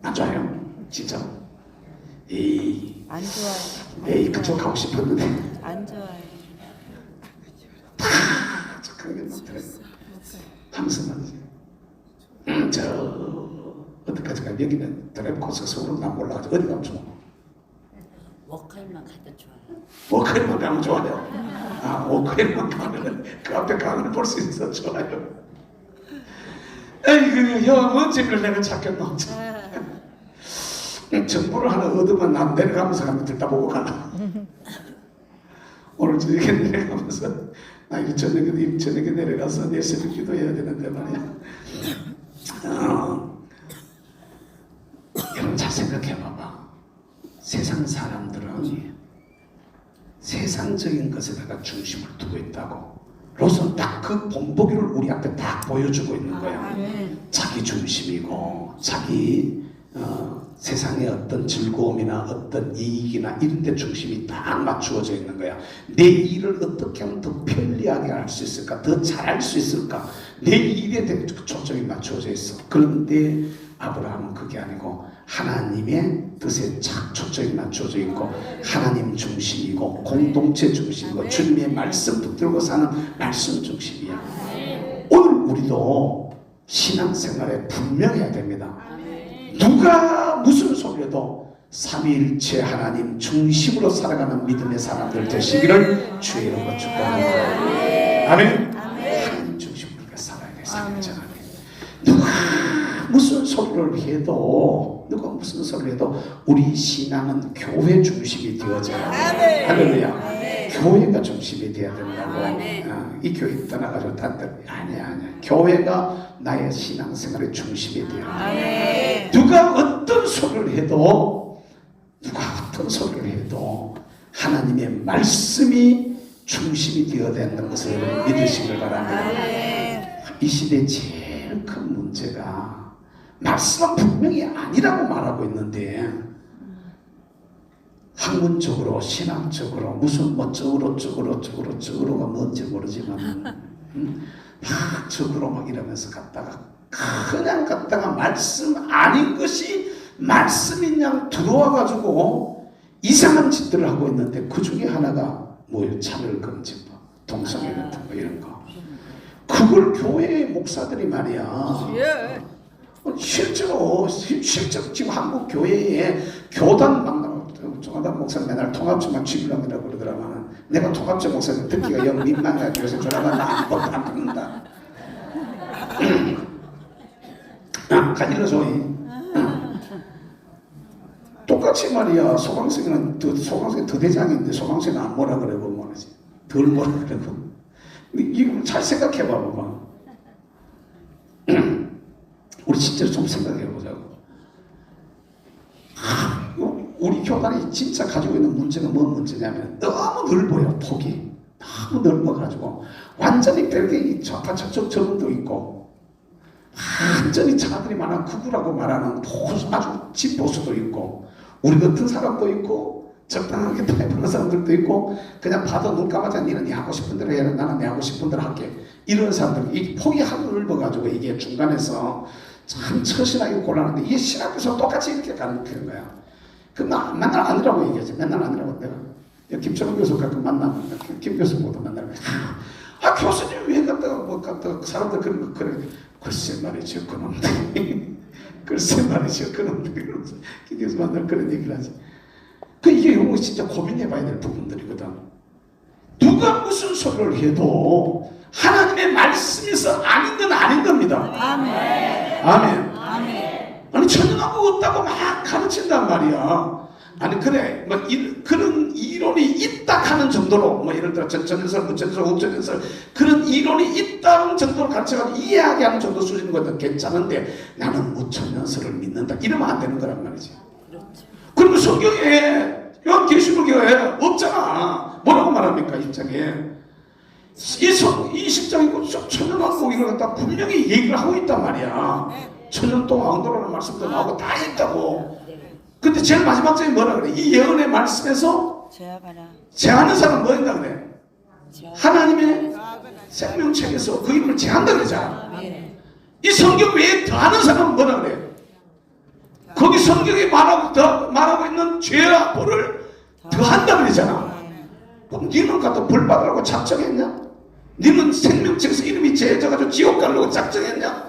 Speaker 2: 안 좋아요? 진짜? 에이,
Speaker 3: 안 좋아요.
Speaker 2: 에이, 그쪽 가고 싶었는데
Speaker 3: 안 좋아요.
Speaker 2: 착한 게 많더라고요. 하면서 저 어디까지 가? 여기는 드라이브 코스가 서울은 난 몰라가지고 어디 가면 좋아?
Speaker 4: 워크힐만 가도 좋아요.
Speaker 2: 워크힐만 가면 좋아요. 워크힐만 가면 그 앞에 강을 볼 수 있어. 좋아요. 에이그 형 뭔지를 내가 찾겠노. 정보를 하나 얻으면 난 내려가면서 가면 들다 보고 가나. 오늘 저녁에 내려가면서 나 이거 저녁에 내려가서 내 새벽 기도해야 되는데 말이야. 여러분 잘 생각해 봐봐. 세상 사람들은 세상적인 것에다가 중심을 두고 있다고. 롯은 딱 그 본보기를 우리 앞에 딱 보여주고 있는 거야. 자기 중심이고, 자기 세상의 어떤 즐거움이나 어떤 이익이나 이런 데 중심이 딱 맞추어져 있는 거야. 내 일을 어떻게 하면 더 편리하게 할 수 있을까? 더 잘할 수 있을까? 내 일에 대해 초점이 맞추어져 있어. 그런데 아브라함은 그게 아니고 하나님의 뜻에 착 초점이 맞춰져 있고, 하나님 중심이고, 공동체 중심이고, 주님의 말씀 붙들고 사는 말씀 중심이야. 오늘 우리도 신앙생활에 분명해야 됩니다. 누가 무슨 소리해도 삼위일체 하나님 중심으로 살아가는 믿음의 사람들 되시기를 주의 이름으로 축복합니다. 아멘. 하나님 중심으로 우리가 살아야 돼. 살아야 누가 무슨 소리를 해도, 우리 신앙은 교회 중심이 되어져야 돼. 할렐루야. 교회가 중심이 되어야 된다고. 이 교회 떠나가지고 딴 데 아니야. 교회가 나의 신앙생활의 중심이 되어야 돼. 누가 어떤 소리를 해도 하나님의 말씀이 중심이 되어야 된다는 것을 믿으시길 바랍니다. 이 시대의 제일 큰 문제가 말씀은 분명히 아니라고 말하고 있는데, 학문적으로 신앙적으로 무슨 뭐 저으로가 뭔지 모르지만 막 적으로 막 이러면서 그냥 갔다가 말씀 아닌 것이 말씀인 양 들어와가지고 이상한 짓들을 하고 있는데, 그 중에 하나가 뭐예요? 차별금지, 동성애 같은 거 이런 거. 그걸 교회의 목사들이 말이야. 실제로 지금 한국 교회에 교단 만나고 종합단 목사 맨날 통합주만 죽이려고 그러더라만 내가 통합주 목사님 듣기가 영 민망해가지고 요새 전화가 아무것도 안 듣는다. 가질러 줘이. 똑같이 말이야. 소강생은 더 대장인데 소강생은 안 뭐라 그러고 뭐지 덜 뭐라 그러고. 근데 이거 잘 생각해 봐봐. 우리 진짜 좀 생각해 보자고. 우리 교단이 진짜 가지고 있는 문제가 뭔 문제냐면 너무 넓어요. 폭이 너무 넓어가지고 완전히 별개 좌파 좌측 저분도 있고 완전히 자들이 많은 극우라고 말하는 보수, 아주 진보수도 있고 우리 같은 사람도 있고 적당하게 타협하는 사람들도 있고 그냥 봐도 눈 감아자 니는 네 하고 싶은 대로 해라 나는 내 하고 싶은 대로 할게 이런 사람들 이 폭이 하도 넓어가지고 이게 중간에서 참 처신하기 곤란한데 이게 신학교에서 똑같이 이렇게 가는 거야. 그 맨날 아니라고 얘기하지. 맨날 아니라고 내가 김철원 교수 가끔 만나면 김 교수보다 만나면 교수님 왜 갖다가 사람들 그런 거 그래 글쎄 말이죠 그놈들 글쎄 말이죠 그놈들 김 교수 만나면 그런 얘기를 하지. 이게 이거 진짜 고민해봐야 될 부분들이거든. 누가 무슨 소리를 해도 하나님의 말씀에서 아닌 건 아닌 겁니다.
Speaker 3: 아멘.
Speaker 2: 아멘.
Speaker 3: 아멘.
Speaker 2: 아니 천연하고 없다고 막 가르친단 말이야. 아니 그래 뭐 그런 이론이 있다 하는 정도로 뭐 예를 들어 전전설, 무전설, 우전설 그런 이론이 있다는 정도로 가르쳐가지고 이해하게 정도 수준인 것도 괜찮은데 나는 무천연설을 믿는다 이러면 안 되는 거란 말이지. 그러면 성경에 요한계시록에 없잖아. 뭐라고 말합니까? 10장에 이 10장이고 천연왕국 이걸 갖다 분명히 얘기를 하고 있단 말이야. 천년 동안 왕도라는 말씀도 나오고 다 있다고. 근데 제일 마지막 장에 뭐라 그래? 이 예언의 말씀에서 제하는 사람 뭐 했다 그래? 하나님의 생명책에서 그 이름을 제한다 그러잖아. 이 성경 외에 더하는 사람은 뭐라 그래? 거기 성경이 말하고 있는 죄와 벌을 더한다 그러잖아. 그럼 니는 갖다 벌 받으라고 작정했냐? 니는 생명책에서 이름이 제해져가지고 지옥 가려고 작정했냐?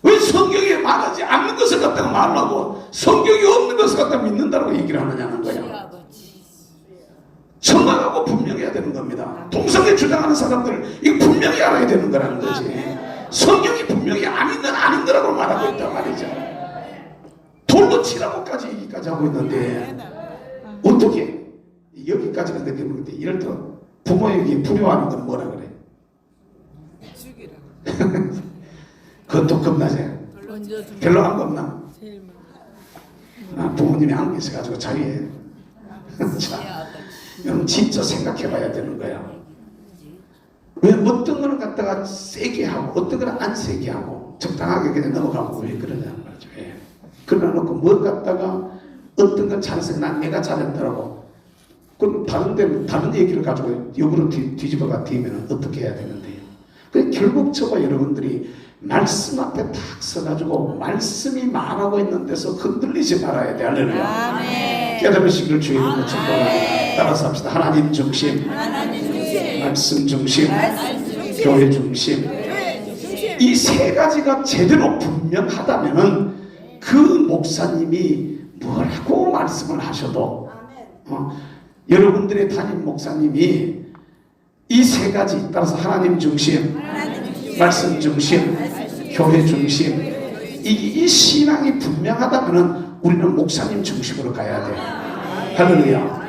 Speaker 2: 왜 성경에 말하지 않는 것을 갖다가 말하고 성경이 없는 것을 갖다가 믿는다고 얘기를 하느냐는 거야. 정확하고 분명해야 되는 겁니다. 동성애 주장하는 사람들 이거 분명히 알아야 되는 거라는 거지. 성경이 분명히 아닌 건 아닌 거라고 말하고 있단 말이죠. 돌로 치라고까지 얘기까지 하고 있는데 어떻게 여기까지는 되는데 이럴 때 부모에게 불효하는 건 뭐라 그래? 그것도 겁나지? 별로 안 겁나? 부모님이 안 계셔가지고 자유해. 여러분 진짜 생각해 봐야 되는 거야. 왜 어떤 거는 갖다가 세게 하고 어떤 거는 안 세게 하고 적당하게 그냥 넘어가고 왜 그러냐는 거죠. 예. 그러놓고 뭐 갖다가 어떤 건 잘해서 난 내가 잘했더라고. 그럼 다른 얘기를 가지고 역으로 뒤집어가 뒤면 어떻게 해야 되는데요? 결국 저와 여러분들이 말씀 앞에 탁 서가지고 말씀이 말하고 있는 데서 흔들리지 말아야 돼. 할렐루야. 깨달으시기를 주의 이름으로 축복합니다. 따라서 합시다. 하나님 중심, 말씀 중심, 교회 중심. 이 세 가지가 제대로 분명하다면은 그 목사님이 뭐라고 말씀을 하셔도 여러분들의 담임 목사님이 이 세 가지 따라서 하나님 중심, 말씀 중심, 교회 중심 이 신앙이 분명하다면 우리는 목사님 중심으로 가야 돼. 할렐루야.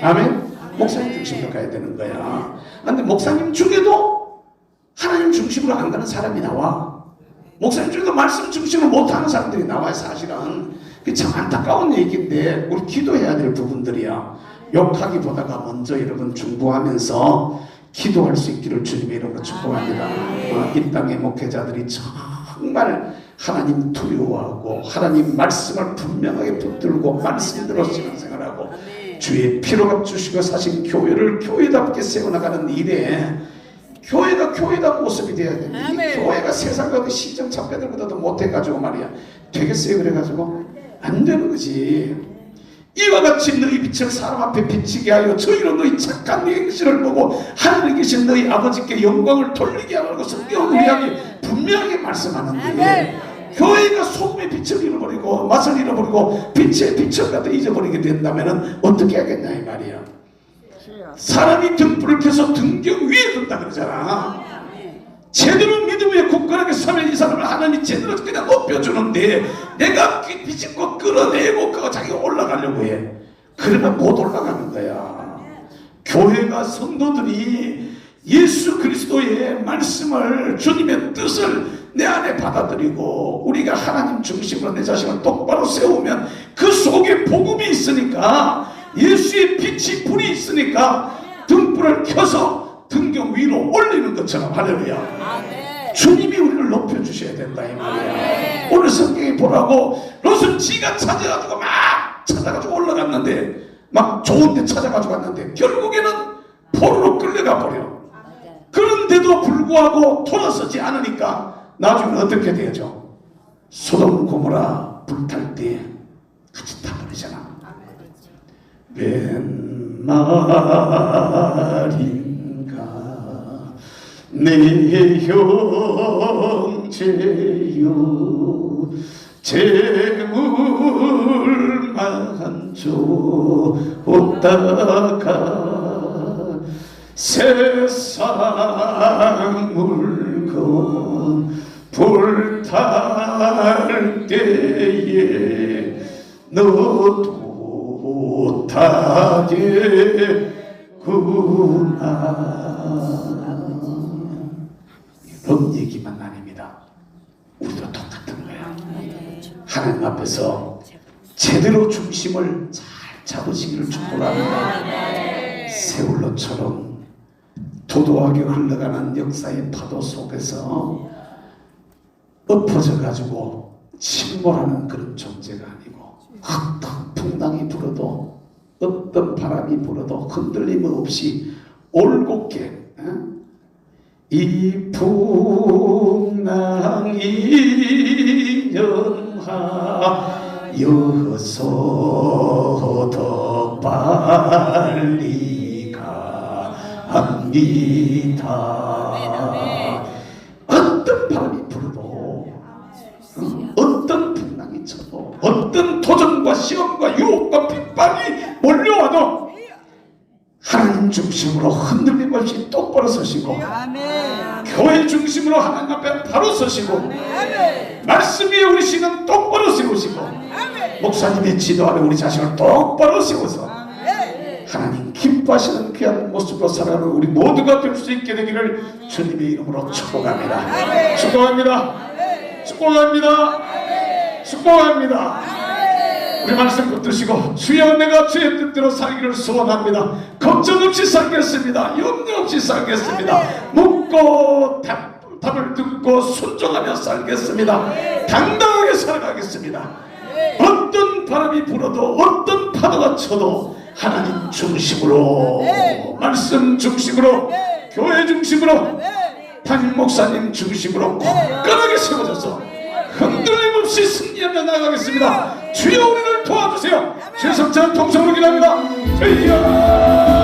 Speaker 2: 아멘. 목사님 중심으로 가야 되는 거야. 그런데 목사님 중에도 하나님 중심으로 안 가는 사람이 나와. 목사님 중에도 말씀 중심으로 못하는 사람들이 나와요. 사실은 그게 참 안타까운 얘기인데 우리 기도해야 될 부분들이야. 욕하기보다가 먼저 여러분 중보하면서 기도할 수 있기를 주님의 이름으로 축복합니다. 이 땅의 목회자들이 정말 하나님 두려워하고 하나님 말씀을 분명하게 붙들고 말씀대로 신앙생활하고 주의 피로 주시고 사신 교회를 교회답게 세워나가는 일에 교회가 교회다운 모습이 돼야 돼. 이 교회가 세상과 시정 잡배들보다도 못해가지고 말이야 되겠어요? 그래가지고 안 되는 거지. 이와 같이 너희 빛을 사람 앞에 비치게 하여 저희로 너희 착한 행실을 보고 하늘에 계신 너희 아버지께 영광을 돌리게 하라고 성경은 우리에게 분명하게 말씀하는데, 교회가 소금의 빛을 잃어버리고 맛을 잃어버리고 빛의 빛을 갖다 잊어버리게 된다면 어떻게 하겠냐 이 말이야. 사람이 등불을 켜서 등경 위에 둔다 그러잖아. 제대로 믿음의 굳건하게 서면 이 사람을 하나님이 제대로 그냥 높여주는데, 내가 비집고 끌어내고 그거 자기가 올라가려고 해. 그러면 못 올라가는 거야. 교회가 성도들이 예수 그리스도의 말씀을, 주님의 뜻을 내 안에 받아들이고 우리가 하나님 중심으로 내 자신을 똑바로 세우면 그 속에 복음이 있으니까, 예수의 빛이 불이 있으니까 등불을 켜서 등경 위로 올리는 것처럼. 할렐루야. 주님이 우리를 높여주셔야 된다 이 말이야. 오늘 성경에 보라고 롯은 지가 찾아가지고 막 찾아가지고 올라갔는데, 막 좋은 데 찾아가지고 갔는데 결국에는 포로로 끌려가 버려. 그런데도 불구하고 돌아서지 않으니까 나중에 어떻게 되죠? 소돔 고모라 불탈 때 같이 타버리잖아. 웬 말인가 내 형제여, 재물만 줬다가 세상 물건 불탈 때에 너도 타겠구나. 이런 얘기만 아닙니다. 우리도 똑같은 거야. 하나님 앞에서 제대로 중심을 잘 잡으시기를 축복합니다. 세월호처럼 도도하게 흘러가는 역사의 파도 속에서 엎어져 가지고 침몰하는 그런 존재가 아니고, 어떤 풍랑이 불어도 어떤 바람이 불어도 흔들림 없이 올곧게, 이 풍랑이 연하여서 더 빨리 갑니다. 어떤 바람이 불어도, 어떤 풍랑이 쳐도, 어떤 도전과 시험과 유혹과 핍박이 몰려와도 하나님 중심으로 흔들림 없이 똑바로 서시고, 교회 중심으로 하나님 앞에 바로 서시고, 말씀 위에 우리 신은 똑바로 세우시고, 목사님의 지도 아래 우리 자신을 똑바로 세워서 하나님 기뻐하시는 귀한 모습으로 살아가는 우리 모두가 될 수 있게 되기를 주님의 이름으로 축복합니다. 축복합니다. 축복합니다. 축복합니다. 우리 말씀 붙드시고, 주여 내가 주의 뜻대로 살기를 소원합니다. 걱정 없이 살겠습니다. 염려 없이 살겠습니다. 묻고 답을 듣고 순종하며 살겠습니다. 당당하게 살아가겠습니다. 어떤 바람이 불어도, 어떤 파도가 쳐도 하나님 중심으로, 말씀 중심으로, 교회 중심으로, 담임 목사님 중심으로 굳건하게 세워져서 흔들림 없이 승리하며 나가겠습니다. 주여 우리를 도와주세요. 주의 성찬 통성으로 기도합니다. 주여.